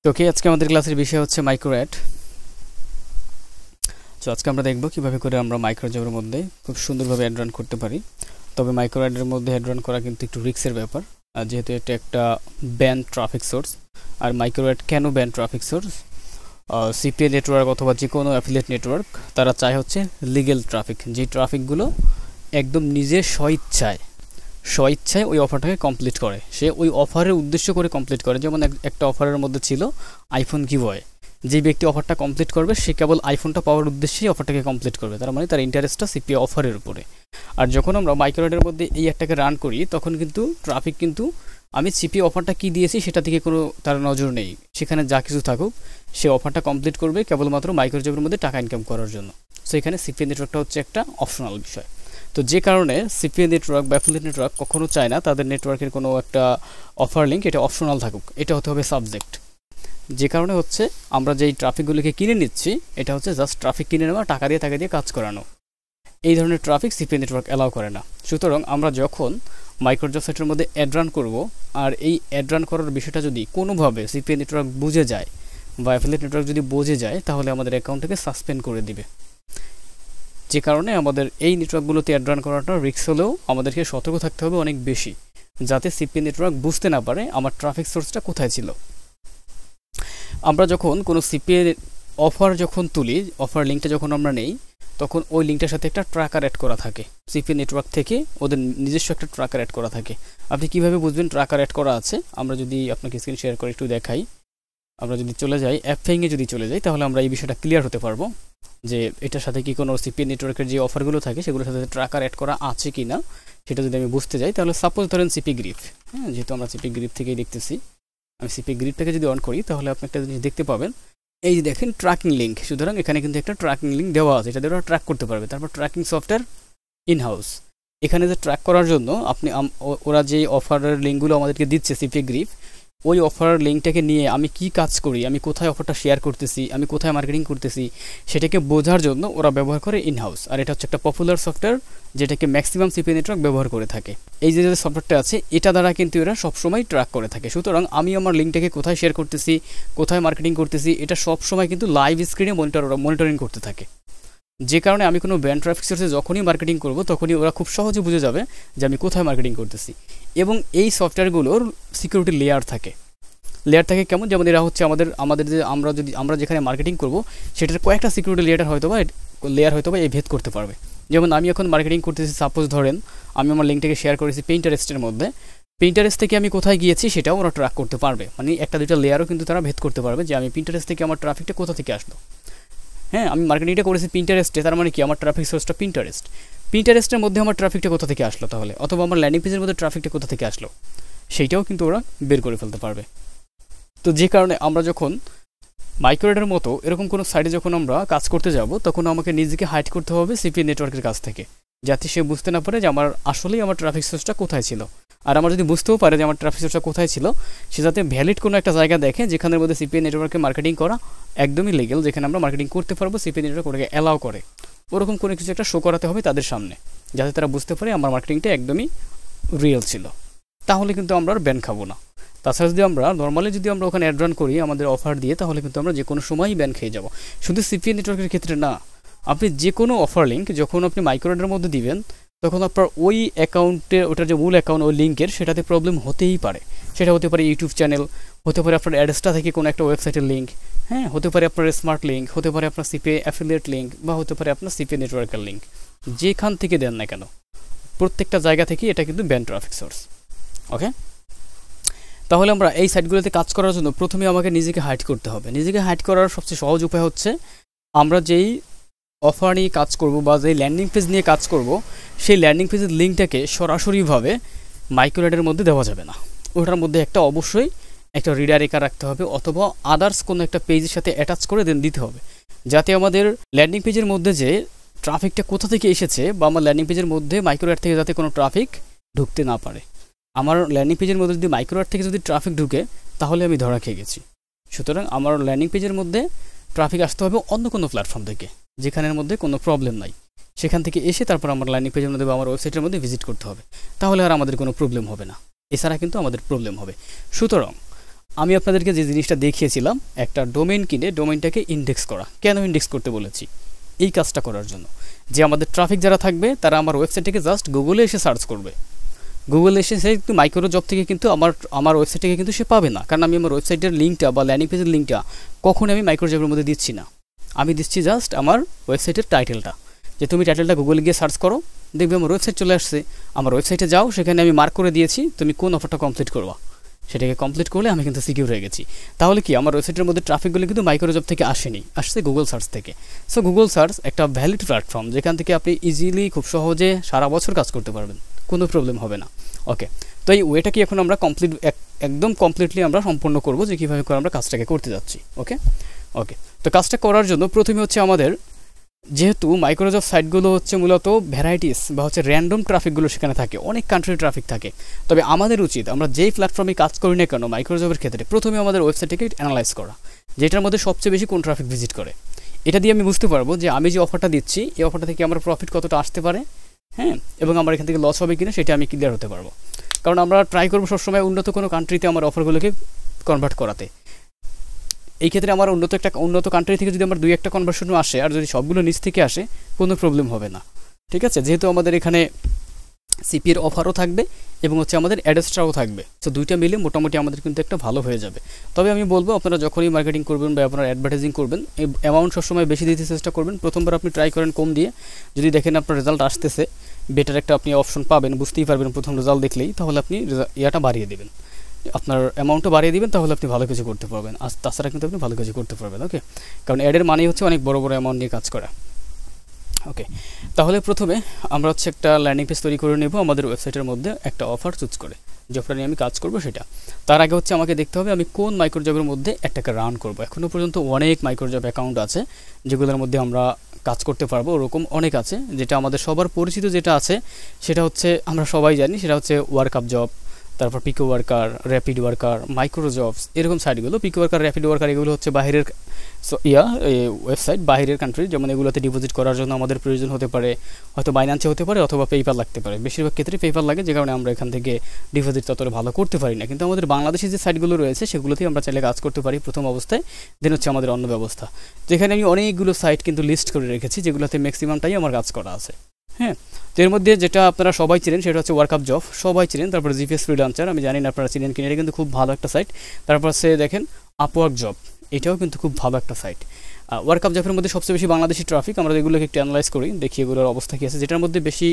তো ওকে, আজকে আমাদের ক্লাসের বিষয় হচ্ছে মাইক্রো অ্যাড। তো আজকে আমরা দেখব কিভাবে করে আমরা মাইক্রো জবের মধ্যে খুব সুন্দরভাবে অ্যাড রান করতে পারি। তবে মাইক্রো অ্যাডের মধ্যে অ্যাড রান করা কিন্তু একটু রিস্কের ব্যাপার, আর যেহেতু এটা একটা ব্যান ট্রাফিক সোর্স। আর মাইক্রো অ্যাড কেন ban traffic source? CPA network অথবা যে কোনো অ্যাফিলিয়েট নেটওয়ার্ক তারা চায় হচ্ছে লিগ্যাল ট্রাফিক, যে ট্রাফিকগুলো একদম নিজের স্বইচ্ছায় ওই অফারটাকে কমপ্লিট করে, সে ওই অফারের উদ্দেশ্য করে কমপ্লিট করে। যেমন একটা অফারের মধ্যে ছিল আইফোন গিভওয়ে, যে ব্যক্তি অফারটা কমপ্লিট করবে সে কেবল আইফোনটা পাওয়ার উদ্দেশ্যেই অফারটাকে কমপ্লিট করবে, তার মানে তার ইন্টারেস্টটা সিপিএ অফারের উপরে। আর যখন আমরা মাইক্রো অ্যাডের মধ্যে এই একটাকে রান করি তখন কিন্তু ট্রাফিক কিন্তু আমি সিপিএ অফারটা কী দিয়েছি সেটা থেকে কোনো তার নজর নেই, সেখানে যা কিছু থাকুক সে অফারটা কমপ্লিট করবে কেবলমাত্র মাইক্রো জবের মধ্যে টাকা ইনকাম করার জন্য। সো এখানে সিপিএ নেটওয়ার্কটা হচ্ছে একটা অপশনাল বিষয়। তো যে কারণে সিপিএ নেটওয়ার্ক বা অ্যাফিলিয়েট নেটওয়ার্ক কখনো চায় না তাদের নেটওয়ার্কের কোনো একটা অফার লিঙ্ক এটা অপশনাল থাকুক, এটা হতে হবে সাবজেক্ট। যে কারণে হচ্ছে আমরা যেই ট্রাফিকগুলিকে কিনে নিচ্ছি এটা হচ্ছে জাস্ট ট্রাফিক কিনে নেওয়া, টাকা দিয়ে কাজ করানো। এই ধরনের ট্রাফিক সিপিএ নেটওয়ার্ক অ্যালাউ করে না। সুতরাং আমরা যখন মাইক্রোজব সাইটের মধ্যে অ্যাড রান করব, আর এই অ্যাড রান করার বিষয়টা যদি কোনোভাবে সিপিএ নেটওয়ার্ক বুঝে যায় বা অ্যাফিলিয়েট নেটওয়ার্ক যদি বুঝে যায় তাহলে আমাদের অ্যাকাউন্টটাকে সাসপেন্ড করে দিবে। যে কারণে আমাদের এই নেটওয়ার্কগুলোতে অ্যাড রান করাটা রিস্ক হলেও আমাদেরকে সতর্ক থাকতে হবে অনেক বেশি, যাতে সিপিএ নেটওয়ার্ক বুঝতে না পারে আমার ট্রাফিক সোর্সটা কোথায় ছিল। আমরা যখন কোনো সিপিএ অফার যখন তুলি, অফার লিঙ্কটা যখন আমরা নেই, তখন ওই লিঙ্কটার সাথে একটা ট্র্যাকার অ্যাড করা থাকে। সিপিএ নেটওয়ার্ক থেকে ওদের নিজস্ব একটা ট্র্যাকার অ্যাড করা থাকে। আপনি কীভাবে বুঝবেন ট্র্যাকার অ্যাড করা আছে? আমরা যদি আপনাকে স্ক্রিন শেয়ার করে একটু দেখাই, আমরা যদি চলে যাই অ্যাপফাইংয়ে যদি চলে যাই তাহলে আমরা এই বিষয়টা ক্লিয়ার হতে পারবো যে এটার সাথে কি কোনো সিপিএ নেটওয়ার্কের যে অফারগুলো থাকে সেগুলোর সাথে ট্র্যাকার অ্যাড করা আছে কি না সেটা যদি আমি বুঝতে যাই তাহলে সাপোজ ধরেন সিপি গ্রিপ, হ্যাঁ, যেহেতু আমরা সিপি গ্রিপ থেকেই দেখতেছি, আমি সিপি গ্রিপটাকে যদি অন করি তাহলে আপনি একটা জিনিস দেখতে পাবেন, এই যে দেখেন ট্র্যাকিং লিঙ্ক। সুতরাং এখানে কিন্তু একটা ট্র্যাকিং লিঙ্ক দেওয়া আছে, এটা দিয়ে ওরা ট্র্যাক করতে পারবে। তারপর ট্র্যাকিং সফটওয়্যার ইনহাউস, এখানে যে ট্র্যাক করার জন্য আপনি ওরা যে অফারের লিঙ্কগুলো আমাদেরকে দিচ্ছে সিপি গ্রিপ, ওই অফার লিঙ্কটাকে নিয়ে আমি কি কাজ করি, আমি কোথায় অফারটা শেয়ার করতেছি, আমি কোথায় মার্কেটিং করতেছি সেটাকে বোঝার জন্য ওরা ব্যবহার করে ইনহাউস। আর এটা হচ্ছে একটা পপুলার সফটওয়্যার যেটাকে ম্যাক্সিমাম সিপিএ নেটওয়ার্ক ব্যবহার করে থাকে। এই যে সফটওয়্যারটা আছে এটা দ্বারা কিন্তু এরা সবসময় ট্র্যাক করে থাকে। সুতরাং আমি আমার লিঙ্কটাকে কোথায় শেয়ার করতেছি, কোথায় মার্কেটিং করতেছি, এটা সবসময় কিন্তু লাইভ স্ক্রিনে মনিটরিং করতে থাকে। যে কারণে আমি কোনো ব্র্যান্ড ট্রাফিক সোর্সে যখনই মার্কেটিং করব তখনই ওরা খুব সহজে বুঝে যাবে যে আমি কোথায় মার্কেটিং করতেছি। এবং এই সফটওয়্যারগুলোর সিকিউরিটি লেয়ার থাকে কেমন? যেমন এরা হচ্ছে আমাদের যে আমরা যেখানে মার্কেটিং করব সেটার কয়েকটা সিকিউরিটি লেয়ার হয়তো বা এই ভেদ করতে পারবে। যেমন আমি এখন মার্কেটিং করতেছি, সাপোজ ধরেন আমি আমার লিঙ্কটাকে শেয়ার করেছি পিন্টারেস্টের মধ্যে, পিন্টারেস্ট থেকে আমি কোথায় গিয়েছি সেটাও ওরা ট্র্যাক করতে পারবে। মানে একটা দুইটা লেয়ারও কিন্তু তারা ভেদ করতে পারবে যে আমি পিন্টারেস্ট থেকে আমার ট্রাফিকটা কোথা থেকে আসলো। হ্যাঁ, আমি মার্কেটিংটা করেছি পিন্টারেস্টে, তার মানে কি আমার ট্রাফিক সোর্সটা পিন্টারেস্টের মধ্যে আমার ট্রাফিকটা কোথা থেকে আসলো তাহলে, অথবা আমার ল্যান্ডিং পেজের মধ্যে ট্রাফিকটা কোথা থেকে আসলো সেইটাও কিন্তু ওরা বের করে ফেলতে পারবে। তো যে কারণে আমরা যখন মাইক্রো অ্যাডের মতো এরকম কোনো সাইটে যখন আমরা কাজ করতে যাব তখন আমাকে নিজেকে হাইড করতে হবে সিপিএ নেটওয়ার্কের কাছ থেকে, যাতে সে বুঝতে না পারে যে আমার ট্রাফিক সোর্সটা কোথায় ছিল। আর আমার যদি বুঝতেও পারে যে আমার ট্রাফিক সোর্সটা কোথায় ছিল, সে যাতে ভ্যালিড কোনো একটা জায়গা দেখে যেখানের মধ্যে সিপিএ নেটওয়ার্কে মার্কেটিং করা একদমই লিগ্যাল, যেখানে আমরা মার্কেটিং করতে পারবো, সিপিএ নেটওয়ার্ক ওটাকে অ্যালাউ করে, ওরকম কোনো কিছু একটা শো করাতে হবে তাদের সামনে, যাতে তারা বুঝতে পারে আমার মার্কেটিংটা একদমই রিয়েল ছিল। তাহলে কিন্তু আমরা আর ব্যান খাবো না। তাছাড়া যদি আমরা নর্মালি ওখানে অ্যাড রান করি আমাদের অফার দিয়ে, তাহলে কিন্তু আমরা যে কোনো সময়ই ব্যান খেয়ে যাব। শুধু সিপিএ নেটওয়ার্কের ক্ষেত্রে না, আপনি যে কোনো অফার লিঙ্ক যখন আপনি মাইক্রো অ্যাডের মধ্যে দিবেন তখন আপনার ওই অ্যাকাউন্টে, ওটার যে মূল অ্যাকাউন্ট ওই লিঙ্কের, সেটাতে প্রবলেম হতেই পারে। সেটা হতে পারে ইউটিউব চ্যানেল, হতে পারে আপনার অ্যাডসটা থেকে কোনো একটা ওয়েবসাইটের লিঙ্ক, হ্যাঁ, হতে পারে আপনার স্মার্ট লিঙ্ক, হতে পারে আপনার সিপিএ অ্যাফিলিয়েট লিঙ্ক, বা হতে পারে আপনার সিপিএ নেটওয়ার্কের লিঙ্ক। যেখান থেকে দেন না কেন প্রত্যেকটা জায়গা থেকে এটা কিন্তু ব্যান ট্রাফিক সোর্স। ওকে, তাহলে আমরা এই সাইটগুলোতে কাজ করার জন্য প্রথমে আমাকে নিজেকে হাইড করতে হবে। নিজেকে হাইড করার সবচেয়ে সহজ উপায় হচ্ছে আমরা যেই অফার নিয়ে কাজ করব বা যেই ল্যান্ডিং পেজ নিয়ে কাজ করব সেই ল্যান্ডিং পেজের লিঙ্কটাকে সরাসরিভাবে মাইক্রো অ্যাডের মধ্যে দেওয়া যাবে না। ওটার মধ্যে অবশ্যই একটা রিডাইরেক্ট রাখতে হবে, অথবা আদার্স কোনো একটা পেজের সাথে অ্যাটাচ করে দিতে হবে, যাতে আমাদের ল্যান্ডিং পেজের মধ্যে যে ট্রাফিকটা কোথা থেকে এসেছে বা আমার ল্যান্ডিং পেজের মধ্যে মাইক্রো অ্যাড থেকে যাতে কোনো ট্রাফিক ঢুকতে না পারে। আমার ল্যান্ডিং পেজের মধ্যে যদি মাইক্রো অ্যাড থেকে যদি ট্রাফিক ঢুকে তাহলে আমি ধরা খেয়ে গেছি। সুতরাং আমার ল্যান্ডিং পেজের মধ্যে ট্রাফিক আসতে হবে অন্য কোনো প্ল্যাটফর্ম থেকে, যেখানের মধ্যে কোনো প্রবলেম নাই, সেখান থেকে এসে তারপর আমার ল্যান্ডিং পেজের মধ্যে বা আমার ওয়েবসাইটের মধ্যে ভিজিট করতে হবে, তাহলে আর আমাদের কোনো প্রবলেম হবে না। এছাড়া কিন্তু আমাদের প্রবলেম হবে। সুতরাং আমি আপনাদেরকে যে জিনিসটা দেখিয়েছিলাম একটা ডোমেইন কিনে ডোমেইনটাকে ইন্ডেক্স করা। কেন ইন্ডেক্স করতে বলেছি? এই কাজটা করার জন্য যে আমাদের ট্রাফিক যারা থাকবে তারা আমার ওয়েবসাইটটাকে জাস্ট গুগলে এসে সার্চ করবে। গুগলে এসে সে কিন্তু মাইক্রো জব থেকে কিন্তু আমার ওয়েবসাইট থেকে কিন্তু সে পাবে না, কারণ আমি আমার ওয়েবসাইটের লিঙ্কটা বা ল্যান্ডিং পেজের লিঙ্কটা কখনই আমি মাইক্রো জবের মধ্যে দিচ্ছি না। আমি দিচ্ছি জাস্ট আমার ওয়েবসাইটের টাইটেলটা, যে তুমি টাইটেলটা গুগলে গিয়ে সার্চ করো, দেখবে আমার ওয়েবসাইট চলে আসছে। আমার ওয়েবসাইটে যাও, সেখানে আমি মার্ক করে দিয়েছি তুমি কোন অফারটা কমপ্লিট করবা, সেটাকে কমপ্লিট করলে আমি কিন্তু সিকিউর হয়ে গেছি। তাহলে কি আমার ওয়েবসাইটের মধ্যে ট্রাফিকগুলো কিন্তু মাইক্রোজব থেকে আসেনি, আসছে গুগল সার্চ থেকে। সো গুগল সার্চ একটা ভ্যালিড প্ল্যাটফর্ম, যেখান থেকে আপনি ইজিলি খুব সহজে সারা বছর কাজ করতে পারবেন, কোনো প্রবলেম হবে না। ওকে, তো এই ওয়েটা কি এখন আমরা একদম কমপ্লিটলি আমরা সম্পূর্ণ করব, যে কীভাবে করে আমরা কাজটাকে করতে যাচ্ছি। ওকে ওকে, তো কাজটা করার জন্য প্রথমে হচ্ছে আমাদের, যেহেতু মাইক্রোজব সাইটগুলো হচ্ছে মূলত ভ্যারাইটিস বা হচ্ছে র্যান্ডম ট্রাফিকগুলো সেখানে থাকে, অনেক কান্ট্রির ট্রাফিক থাকে। তবে আমাদের উচিত আমরা যেই প্ল্যাটফর্মে কাজ করি না কেন মাইক্রোজবের ক্ষেত্রে, প্রথমে আমাদের ওয়েবসাইটটাকে অ্যানালাইজ করা, যেটার মধ্যে সবচেয়ে বেশি কোন ট্রাফিক ভিজিট করে। এটা দিয়ে আমি বুঝতে পারবো যে আমি যে অফারটা দিচ্ছি এই অফারটা থেকে আমার প্রফিট কতটা আসতে পারে, হ্যাঁ, এবং আমার এখান থেকে লস হবে কিনা সেটা আমি ক্লিয়ার হতে পারবো। কারণ আমরা ট্রাই করবো সবসময় উন্নত কোনো কান্ট্রিতে আমার অফারগুলোকে কনভার্ট করাতে। এই ক্ষেত্রে আমার উন্নত কান্ট্রি থেকে যদি আমার 2-1টা কনভার্সনও আসে, আর যদি সবগুলো নিচ থেকে আসে, কোনো প্রবলেম হবে না। ঠিক আছে, যেহেতু আমাদের এখানে সিপির অফারও থাকবে এবং হচ্ছে আমাদের অ্যাডেস্ট্রাও থাকবে, তো দুইটা মিলে মোটামুটি আমাদের কিন্তু একটা ভালো হয়ে যাবে। তবে আমি বলবো আপনারা যখনই মার্কেটিং করবেন বা আপনারা অ্যাডভার্টাইজিং করবেন, এই অ্যামাউন্ট সবসময় বেশি দিতে চেষ্টা করবেন। প্রথমবার আপনি ট্রাই করেন কম দিয়ে, যদি দেখেন আপনার রেজাল্ট আসতেছে, বেটার একটা আপনি অপশন পাবেন, বুঝতেই পারবেন প্রথম রেজাল্ট দেখলেই, তাহলে আপনি ইয়াটা বাড়িয়ে দেবেন, আপনার অ্যামাউন্টটা বাড়িয়ে দিবেন, তাহলে আপনি ভালো কিছু করতে পারবেন। আর তাছাড়া কিন্তু আপনি ভালো কিছু করতে পারবেন। ওকে, কারণ অ্যাডের মানেই হচ্ছে অনেক বড় বড় অ্যামাউন্ট নিয়ে কাজ করা। ওকে, তাহলে প্রথমে আমরা হচ্ছে একটা ল্যান্ডিং পেজ তৈরি করে নেব আমাদের ওয়েবসাইটের মধ্যে একটা অফার চুজ করে, যে অফার নিয়ে আমি কাজ করব সেটা। তার আগে হচ্ছে আমাকে দেখতে হবে আমি কোন মাইক্রোজবের মধ্যে একটাকে রান করব। এখনও পর্যন্ত অনেক মাইক্রোজব অ্যাকাউন্ট আছে যেগুলোর মধ্যে আমরা কাজ করতে পারবো, ওরকম অনেক আছে। যেটা আমাদের সবার পরিচিত যেটা আছে সেটা হচ্ছে, আমরা সবাই জানি, সেটা হচ্ছে ওয়ার্কআপ জব, তারপর pico worker, rapid worker, micro jobs, এরকম সাইটগুলো। পিকো ওয়ার্কার, র্যাপিড ওয়ার্কার এগুলো হচ্ছে বাইরের ওয়েবসাইট, বাইরের কান্ট্রি, যেমন এগুলোতে ডিপোজিট করার জন্য আমাদের প্রয়োজন হতে পারে, হয়তো বাইন্যান্সে হতে পারে অথবা পেপাল লাগতে পারে। বেশিরভাগ ক্ষেত্রে পেপাল লাগে, যে কারণে আমরা এখান থেকে ডিপোজিট ততটা ভালো করতে পারি না। কিন্তু আমাদের বাংলাদেশে যে সাইটগুলো রয়েছে সেগুলোতেই আমরা চাইলে কাজ করতে পারি প্রথম অবস্থায়। দেন হচ্ছে আমাদের অন্য ব্যবস্থা, যেখানে আমি অনেকগুলো সাইট কিন্তু লিস্ট করে রেখেছি, যেগুলোতে ম্যাক্সিমামটাই আমার কাজ করা আছে। হ্যাঁ, তো এর মধ্যে যেটা আপনারা সবাই চিনেন সেটা হচ্ছে ওয়ার্কআপ জব, সবাই চিনেন। তারপর জিপিএস ফ্রিল্যান্সার, আমি জানি না আপনারা চিনেন কিনা, এটা কিন্তু খুব ভালো একটা সাইট। তারপর সে দেখেন আপওয়ার্ক জব, এটাও কিন্তু খুব ভালো একটা সাইট। ওয়ার্কআপ জবের মধ্যে সবচেয়ে বেশি বাংলাদেশি ট্রাফিক, আমরা এগুলোকে একটু অ্যানালাইজ করি, দেখি এগুলোর অবস্থা কী আছে। যেটার মধ্যে বেশি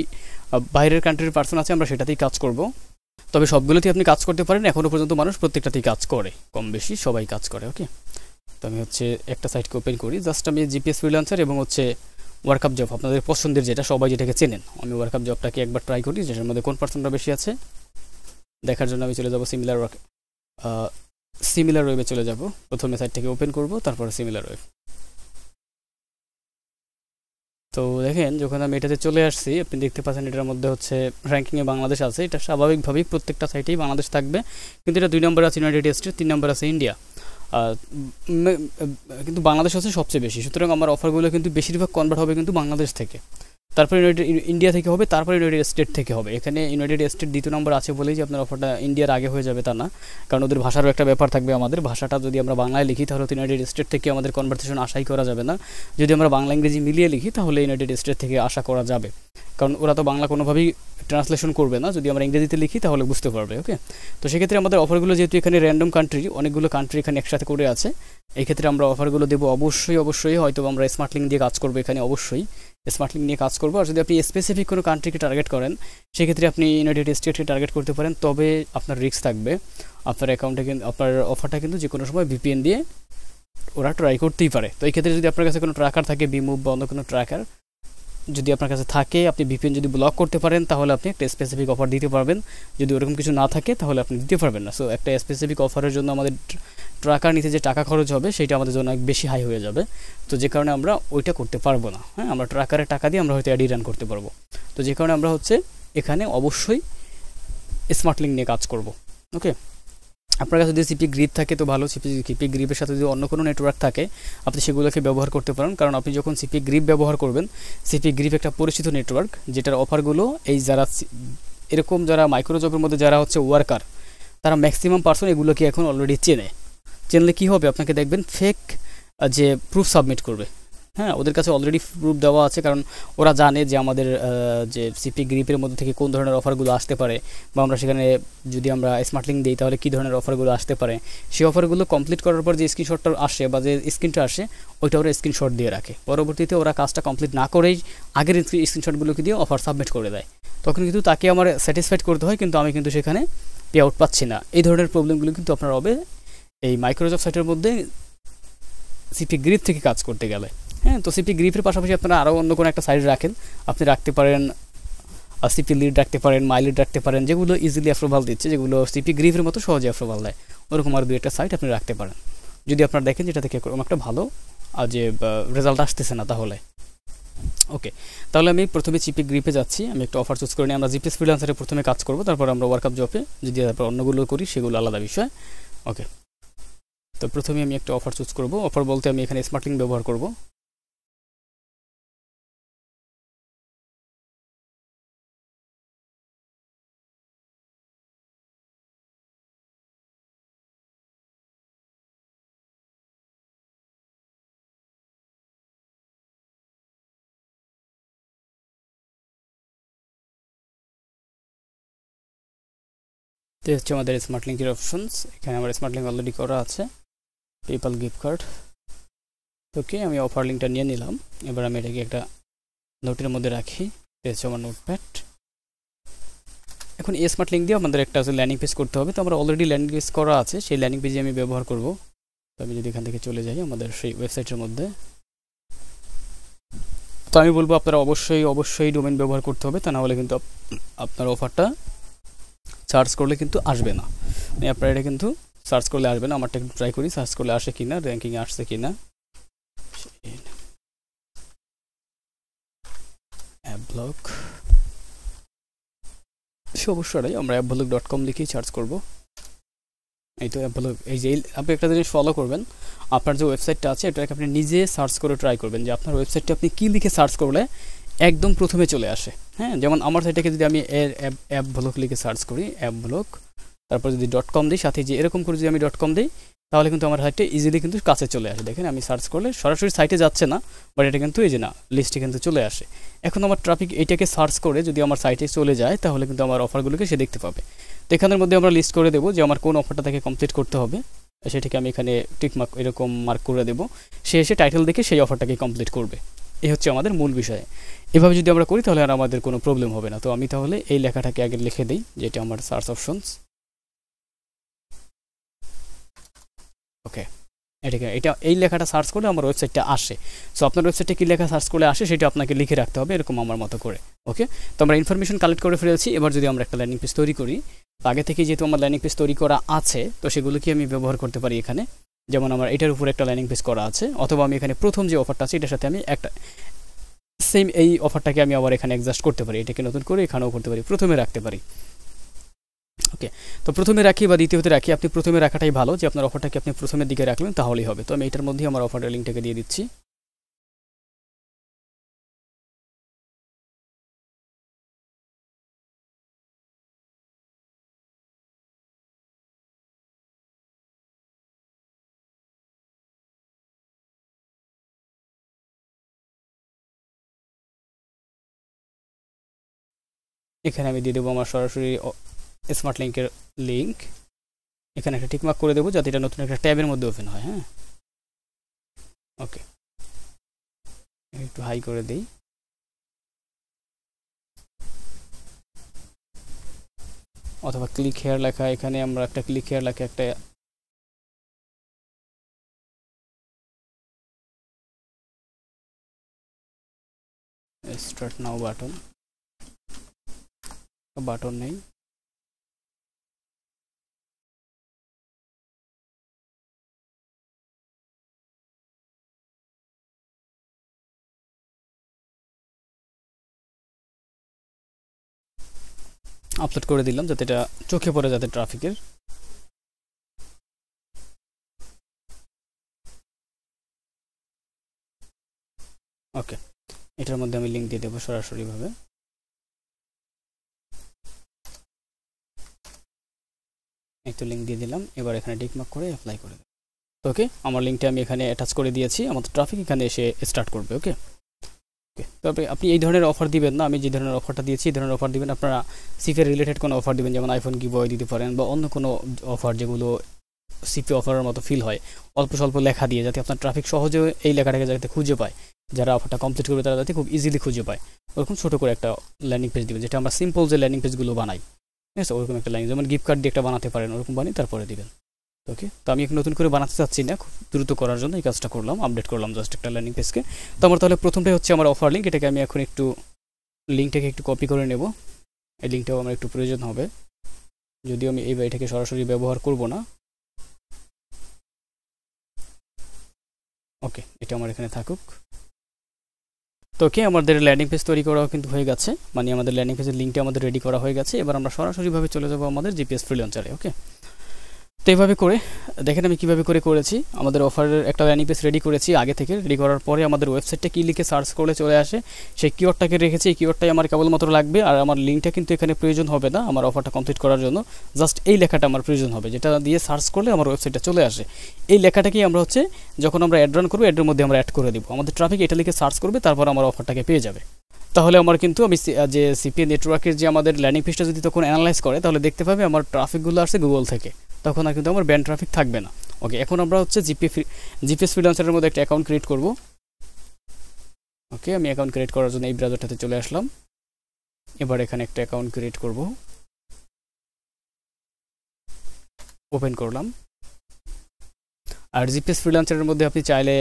বাইরের কান্ট্রির পার্সন আছে আমরা সেটাতেই কাজ করব। তবে সবগুলোতেই আপনি কাজ করতে পারেন, এখনও পর্যন্ত মানুষ প্রত্যেকটাতেই কাজ করে, কম বেশি সবাই কাজ করে। ওকে, তো আমি হচ্ছে একটা সাইটকে ওপেন করি, জাস্ট আমি জিপিএস ফ্রিল্যান্সার এবং হচ্ছে ওয়ার্কআপ জব, আপনাদের পছন্দের যেটা, সবাই যেটাকে চেনেন। আমি ওয়ার্কআপ জবটাকে একবার ট্রাই করি, যেটার মধ্যে কোন পার্সনটা বেশি আছে দেখার জন্য আমি চলে যাব সিমিলার ওয়েবে চলে যাব। প্রথমে সাইটটাকে ওপেন করব, তারপরে সিমিলার ওয়েব। তো দেখেন যখন আমি এটাতে চলে আসছি, আপনি দেখতে পাচ্ছেন এটার মধ্যে হচ্ছে র্যাঙ্কিংয়ে বাংলাদেশ আছে। এটা স্বাভাবিকভাবেই প্রত্যেকটা সাইটেই বাংলাদেশ থাকবে, কিন্তু এটা 2 নম্বর আছে ইউনাইটেড স্টেট, 3 নম্বর আছে ইন্ডিয়া, কিন্তু বাংলাদেশ হচ্ছে সবচেয়ে বেশি। সুতরাং আমার অফারগুলো কিন্তু বেশিরভাগ কনভার্ট হবে কিন্তু বাংলাদেশ থেকে, তারপর ইন্ডিয়া থেকে হবে, তারপর ইউনাইটেড স্টেট থেকে হবে। এখানে ইউনাইটেড স্টেট 2 নম্বর আছে বলেই যে আপনার অফারটা ইন্ডিয়ার আগে হয়ে যাবে তা না, কারণ ওদের ভাষারও একটা ব্যাপার থাকবে। আমাদের ভাষাটা যদি আমরা বাংলায় লিখি তাহলে তো ইউনাইটেড স্টেট থেকে আমাদের কনভারসেশন আশাই করা যাবে না। যদি আমরা বাংলা ইংরেজি মিলিয়ে লিখি তাহলে ইউনাইটেড স্টেট থেকে আশা করা যাবে, কারণ ওরা তো বাংলা কোনোভাবেই ট্রান্সলেশন করবে না। যদি আমরা ইংরেজিতে লিখি তাহলে বুঝতে পারবে। ওকে, তো সেক্ষেত্রে আমাদের অফারগুলো যেহেতু এখানে র্যান্ডম কান্ট্রি, অনেকগুলো কান্ট্রি এখানে একসাথে করে আছে, এই ক্ষেত্রে আমরা অফারগুলো দেবো অবশ্যই। হয়তো আমরা স্মার্ট লিঙ্ক দিয়ে কাজ করবো, এখানে অবশ্যই স্মার্ট লিঙ্ক নিয়ে কাজ করবো। আর যদি আপনি স্পেসিফিক কোনো কান্ট্রিকে টার্গেট করেন, সেক্ষেত্রে আপনি ইউনাইটেড স্টেটকে টার্গেট করতে পারেন, তবে আপনার রিস্ক থাকবে। আপনার অ্যাকাউন্টে কিন্তু আপনার অফারটা কিন্তু যে কোনো সময় ভিপিএন দিয়ে ওরা ট্রাই করতেই পারে। তো এই ক্ষেত্রে যদি আপনার কাছে কোনো ট্র্যাকার থাকে, বিমুভ বা অন্য কোনো ট্র্যাকার যদি আপনার কাছে থাকে, আপনি ভিপিএন যদি ব্লক করতে পারেন, তাহলে আপনি একটা স্পেসিফিক অফার দিতে পারবেন। যদি ওরকম কিছু না থাকে তাহলে আপনি দিতে পারবেন না। সো একটা স্পেসিফিক অফারের জন্য আমাদের ট্র্যাকার নিতে যে টাকা খরচ হবে সেটা আমাদের জন্য অনেক বেশি হাই হয়ে যাবে, তো যে কারণে আমরা ওইটা করতে পারবো না। হ্যাঁ, আমরা ট্র্যাকারের টাকা দিয়ে আমরা হয়তো অ্যাডি রান করতে পারবো। তো যে কারণে আমরা হচ্ছে এখানে অবশ্যই স্মার্ট লিঙ্ক নিয়ে কাজ করব। ওকে, আপনার কাছে যদি সিপি গ্রিপ থাকে তো ভালো, সিপি গ্রিপের সাথে যদি অন্য কোনো নেটওয়ার্ক থাকে আপনি সেগুলোকে ব্যবহার করতে পারেন, কারণ আপনি যখন সিপি গ্রিপ ব্যবহার করবেন, সিপি গ্রিপ একটা পরিচিত নেটওয়ার্ক, যেটার অফারগুলো এই যারা এরকম যারা মাইক্রোজবের মধ্যে যারা হচ্ছে ওয়ার্কার, তারা ম্যাক্সিমাম পার্সন এগুলোকে এখন অলরেডি চিনলে কি হবে, আপনাকে দেখবেন ফেক যে প্রুফ সাবমিট করবে। হ্যাঁ, ওদের কাছে অলরেডি প্রুফ দেওয়া আছে, কারণ ওরা জানে যে আমাদের যে সিপি গ্রিপের মধ্যে থেকে কোন ধরনের অফারগুলো আসতে পারে, বা আমরা সেখানে যদি আমরা স্মার্ট লিঙ্ক দিই তাহলে কী ধরনের অফারগুলো আসতে পারে। সেই অফারগুলো কমপ্লিট করার পর যে স্ক্রিনশটটা আসে বা যে স্ক্রিনটা আসে ওইটা ওরা স্ক্রিনশট দিয়ে রাখে। পরবর্তীতে ওরা কাজটা কমপ্লিট না করেই আগের স্ক্রিনশটগুলোকে দিয়ে অফার সাবমিট করে দেয়। তখন কিন্তু তাকে আমার স্যাটিসফাইড করতে হয়, কিন্তু আমি কিন্তু সেখানে পে আউট পাচ্ছি না। এই ধরনের প্রবলেমগুলো কিন্তু আপনার হবে এই মাইক্রোসফট সাইটের মধ্যে সিপি গ্রিপ থেকে কাজ করতে গেলে। হ্যাঁ, তো সিপি গ্রিপের পাশাপাশি আপনারা আরও অন্য কোনো একটা সাইট রাখেন, আপনি রাখতে পারেন সিপি লিড রাখতে পারেন, মাই লিড রাখতে পারেন, যেগুলো ইজিলি অ্যাপ্রুভাল দিচ্ছে, যেগুলো সিপি গ্রিপের মতো সহজে অ্যাপ্রুভাল দেয়। ওরকম আর 2-1টা সাইট আপনি রাখতে পারেন, যদি আপনারা দেখেন যেটা থেকে কোনো একটা ভালো যে রেজাল্ট আসতেছে না তাহলে। ওকে, তাহলে আমি প্রথমে সিপি গ্রিপে যাচ্ছি, আমি একটা অফার চুজ করে নিই। আমরা জিপিএস ফ্রিল্যান্সারে প্রথমে কাজ করব, তারপর আমরা ওয়ার্কআপ জবে যদি তারপর অন্যগুলো করি সেগুলো আলাদা বিষয়। ওকে, তো প্রথমে আমি একটা অফার চুজ করব। অফার বলতে আমি এখানে স্মার্ট লিঙ্ক ব্যবহার করব। তো হচ্ছে আমাদের স্মার্ট লিঙ্কের অপশনস, এখানে আমার স্মার্ট লিঙ্ক অলরেডি করা আছে, পেপাল গিফট কার্ড। ওকে, আমি অফার লিঙ্কটা নিয়ে নিলাম। এবার আমি এটাকে একটা নোটের মধ্যে রাখি, হচ্ছে আমার নোটপ্যাড। এখন এই স্মার্ট লিঙ্ক দিয়ে আমাদের একটা ল্যান্ডিং পেজ করতে হবে। তো আমরা অলরেডি ল্যান্ডিং পেজ করা আছে, সেই ল্যান্ডিং পেজে আমি ব্যবহার করব। তো আমি যদি এখান থেকে চলে যাই আমাদের সেই ওয়েবসাইটের মধ্যে, তো আমি বলবো আপনারা অবশ্যই ডোমেন ব্যবহার করতে হবে, তা না হলে কিন্তু আপনার অফারটা সার্চ করলে কিন্তু আসবে না। আপনার এটা কিন্তু সার্চ করলে আসবে না। আমারটা একটু ট্রাই করি সার্চ করলে আসে কিনা, র্যাঙ্কিংয়ে আসছে কিনা। অ্যাপব্লগ, অবশ্যই আমরা appblog.com লিখেই সার্চ করব। এই তো অ্যাপব্লগ। এই যে আপনি একটা জিনিস ফলো করবেন, আপনার যে ওয়েবসাইটটা আছে এটাকে আপনি নিজে সার্চ করে ট্রাই করবেন যে আপনার ওয়েবসাইটটা আপনি কী লিখে সার্চ করলে একদম প্রথমে চলে আসে। হ্যাঁ, যেমন আমার সাইটটাকে যদি আমি অ্যাপব্লগ লিখে সার্চ করি, অ্যাপব্লগ, তারপর যদি .com দিই, সাথে যে এরকম করে যদি আমি .com দিই তাহলে কিন্তু আমার সাইটটা ইজিলি কিন্তু কাছে চলে আসে। দেখেন আমি সার্চ করলে সরাসরি সাইটে যাচ্ছে না, বাট এটা কিন্তু এই যে না লিস্টে কিন্তু চলে আসে। এখন আমার ট্রাফিক এইটাকে সার্চ করে যদি আমার সাইটে চলে যায় তাহলে কিন্তু আমার অফারগুলোকে সে দেখতে পাবে। তো এখানের মধ্যে আমরা লিস্ট করে দেবো যে আমার কোন অফারটা তাকে কমপ্লিট করতে হবে, সেটাকে আমি এখানে টিক মার্ক এরকম মার্ক করে দেবো। সে এসে টাইটেল দেখে সেই অফারটাকে কমপ্লিট করবে। এই হচ্ছে আমাদের মূল বিষয়। এভাবে যদি আমরা করি তাহলে আর আমাদের কোনো প্রবলেম হবে না। তো আমি তাহলে এই লেখাটাকে আগে লিখে দিই, যেটা আমার সার্চ অপশনস। ওকে, এটা এই লেখাটা সার্চ করলে আমার ওয়েবসাইটটা আসে। সো আপনার ওয়েবসাইটে কী লেখা সার্চ করলে আসে সেটা আপনাকে লিখে রাখতে হবে এরকম আমার মতো করে। ওকে, তো আমরা ইনফরমেশন কালেক্ট করে ফেলেছি। এবার যদি আমরা একটা ল্যান্ডিং পেজ তৈরি করি, আগে থেকে যেহেতু আমার ল্যান্ডিং পেজ তৈরি করা আছে তো সেগুলোকে আমি ব্যবহার করতে পারি এখানে। যেমন আমার এটার উপর একটা ল্যান্ডিং পেজ করা আছে, অথবা আমি এখানে প্রথম যে অফারটা আছে এটার সাথে আমি একটা সেম এই অফারটাকে আমি আবার এখানে অ্যাডজাস্ট করতে পারি, এটাকে নতুন করে এখানেও করতে পারি, প্রথমে রাখতে পারি। ওকে, তো প্রথমে রাখি বা দ্বিতীয়তে রাখি, আপনি প্রথমে রাখাটাই ভালো, যে আপনার অফারটাকে আপনি প্রথমের দিকে রাখলেন তাহলেই হবে। তো আমি এটার মধ্যেই আমার অফারের লিঙ্কটাকে দিয়ে দিচ্ছি। এখানে আমি দিয়ে দেবো আমার সরাসরি স্মার্ট লিঙ্কের লিঙ্ক। এখানে একটা টিকমার্ক করে দেবো যাতে এটা নতুন একটা ট্যাবের মধ্যে ওপেন হয়। হ্যাঁ, ওকে, একটু হাই করে দিই। অথবা ক্লিক হেয়ার লেখা, এখানে আমরা একটা ক্লিক হেয়ার লেখা একটা স্টার্ট নাও বাটন নেই। আপলোড করে দিলাম যাতে এটা চোখে পড়ে যাতে ট্রাফিকের। ওকে, এটার মধ্যে আমি লিঙ্ক দিয়ে দেবো সরাসরিভাবে। একটু লিঙ্ক দিয়ে দিলাম, এবার এখানে টিক মার্ক করে অ্যাপ্লাই করে দেব। ওকে, আমার লিঙ্কটা আমি এখানে অ্যাটাচ করে দিয়েছি, আমাদের ট্রাফিক এখানে এসে স্টার্ট করবে। ওকে ওকে, তবে আপনি এই ধরনের অফার দিবেন না, আমি যে ধরনের অফারটা দিয়েছি এই ধরনের অফার দিবেন। আপনারা সিপি রিলেটেড কোনো অফার দিবেন, যেমন আইফোন গিভঅ্যাওয়ে দিতে পারেন বা অন্য কোনো অফার যেগুলো সিপি অফারের মতো ফিল হয়, অল্প স্বল্প লেখা দিয়ে, যাতে আপনার ট্রাফিক সহজে এই লেখাটাকে যাতে খুঁজে পায়, যারা অফারটা কমপ্লিট করবে তারা যাতে খুব ইজিলি খুঁজে পায়, ওরকম ছোটো করে একটা ল্যান্ডিং পেজ দিবেন, যেটা আমরা সিম্পল যে ল্যান্ডিং পেজগুলো বানাই, ঠিক আছে, ওরকম একটা ল্যান্ডিং, যেমন গিফট কার্ড দিয়ে একটা বানাতে পারেন, ওরকম বানিয়ে তারপরে দিবেন। ওকে, তো আমি এখন নতুন করে বানাতে চাচ্ছি না, খুব দ্রুত করার জন্য এই কাজটা করলাম, আপডেট করলাম জাস্ট একটা ল্যান্ডিং পেজকে। তো আমার তাহলে প্রথমটাই হচ্ছে আমার অফার লিঙ্ক, এটাকে আমি এখন একটু লিঙ্কটাকে একটু কপি করে নেব, এই লিঙ্কটাও আমার একটু প্রয়োজন হবে, যদিও আমি এই এটাকে সরাসরি ব্যবহার করব না। ওকে, এটা আমার এখানে থাকুক। তো ওকে, আমাদের ল্যান্ডিং পেজ তৈরি করাও কিন্তু হয়ে গেছে, মানে আমাদের ল্যান্ডিং পেজের লিঙ্কটা আমাদের রেডি করা হয়ে গেছে। এবার আমরা সরাসরিভাবে চলে যাব আমাদের জিপিএস ফ্রিল্যান্সারে। ওকে, তো এইভাবে করে দেখেন আমি কীভাবে করে করেছি। আমাদের অফারের একটা ল্যান্ডিং পেজ রেডি করেছি আগে থেকে, রেডি করার পরে আমাদের ওয়েবসাইটটা কী লিখে সার্চ করলে চলে আসে, সেই কিওয়ার্ডটাকে রেখেছি, এই কিওয়ার্ডটাই আমার কেবলমাত্র লাগবে, আর আমার লিঙ্কটা কিন্তু এখানে প্রয়োজন হবে না আমার অফারটা কমপ্লিট করার জন্য, জাস্ট এই লেখাটা আমার প্রয়োজন হবে, যেটা দিয়ে সার্চ করলে আমার ওয়েবসাইটটা চলে আসে। এই লেখাটাকেই আমরা হচ্ছে যখন আমরা অ্যাড রান করবো এর মধ্যে আমরা অ্যাড করে দিব, আমাদের ট্রাফিক এটা লিখে সার্চ করবে, তারপর আমার অফারটাকে পেয়ে যাবে। তাহলে আমার কিন্তু আমি যে সিপিএ নেটওয়ার্কের যে আমাদের ল্যান্ডিং পেজটা যদি তখন অ্যানালাইজ করে, তাহলে দেখতে পাবে আমার ট্রাফিকগুলো আসছে গুগল থেকে, তখন আর কিন্তু আমার ব্যান্ড ট্রাফিক থাকবে না। ওকে, এখন আমরা হচ্ছে জিপিএস ফ্রিল্যান্সারের মধ্যে একটা অ্যাকাউন্ট ক্রিয়েট করব। ওকে, আমি অ্যাকাউন্ট ক্রিয়েট করার জন্য এই ব্রাউজারটাতে চলে আসলাম, এবার এখানে একটা অ্যাকাউন্ট ক্রিয়েট করব, ওপেন করলাম। আর জিপিএস ফ্রিল্যান্সারের মধ্যে আপনি চাইলে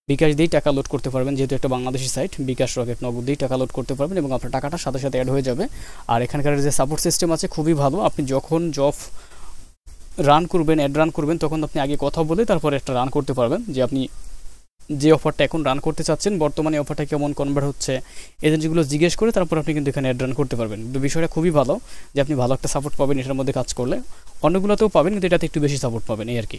বিকাশ দিয়েই টাকা লোড করতে পারবেন, যেহেতু একটা বাংলাদেশি সাইট, বিকাশ রকেট নগদ দিয়েই টাকা লোড করতে পারবেন এবং আপনার টাকাটা সাথে সাথে অ্যাড হয়ে যাবে। আর এখানকার যে সাপোর্ট সিস্টেম আছে খুবই ভালো, আপনি যখন জব রান করবেন, অ্যাড রান করবেন, তখন আপনি আগে কথা বলে তারপরে একটা রান করতে পারবেন, যে আপনি যে অফারটা এখন রান করতে চাচ্ছেন বর্তমানে অফারটা কেমন কনভার্ট হচ্ছে, এজেন্সিগুলো জিজ্ঞেস করে তারপর আপনি কিন্তু এখানে অ্যাড রান করতে পারবেন। তো বিষয়টা খুবই ভালো যে আপনি ভালো একটা সাপোর্ট পাবেন এটার মধ্যে কাজ করলে, অন্যগুলোতেও পাবেন কিন্তু এটাতে একটু বেশি সাপোর্ট পাবেন এই আর কি।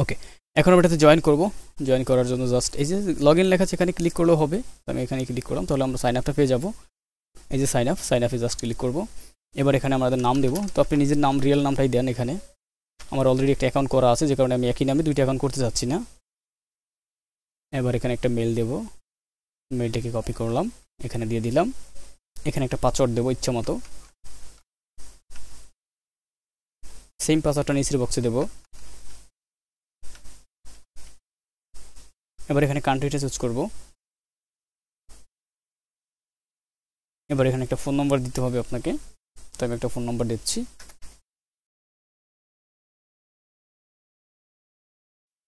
ওকে, এখন আমরা এটাতে জয়েন করব। জয়েন করার জন্য জাস্ট এই যে লগ ইন লেখা আছে এখানে ক্লিক করলেও হবে, আমি এখানে ক্লিক করলাম, তাহলে আমরা সাইন আপটা পেয়ে যাব। এই যে সাইন আপে জাস্ট ক্লিক করব। এবার এখানে আমাদের নাম দেবো, তো আপনি নিজের নাম রিয়েল নামটাই দেন। এখানে আমার অলরেডি একটা অ্যাকাউন্ট করা আছে, যে কারণে আমি একই নামে দুইটা অ্যাকাউন্ট করতে চাচ্ছি না। এবার এখানে একটা মেল দেব, মেলটাকে কপি করলাম, এখানে দিয়ে দিলাম, এখানে একটা পাসওয়ার্ড দেবো ইচ্ছা মতো, সেম পাসওয়ার্ডটা নিচের বক্সে দেবো। এবার এখানে কান্ট্রিটা চুজ করব। এবার এখানে একটা ফোন নম্বর দিতে হবে আপনাকে, তো আমি একটা ফোন নম্বর দিচ্ছি।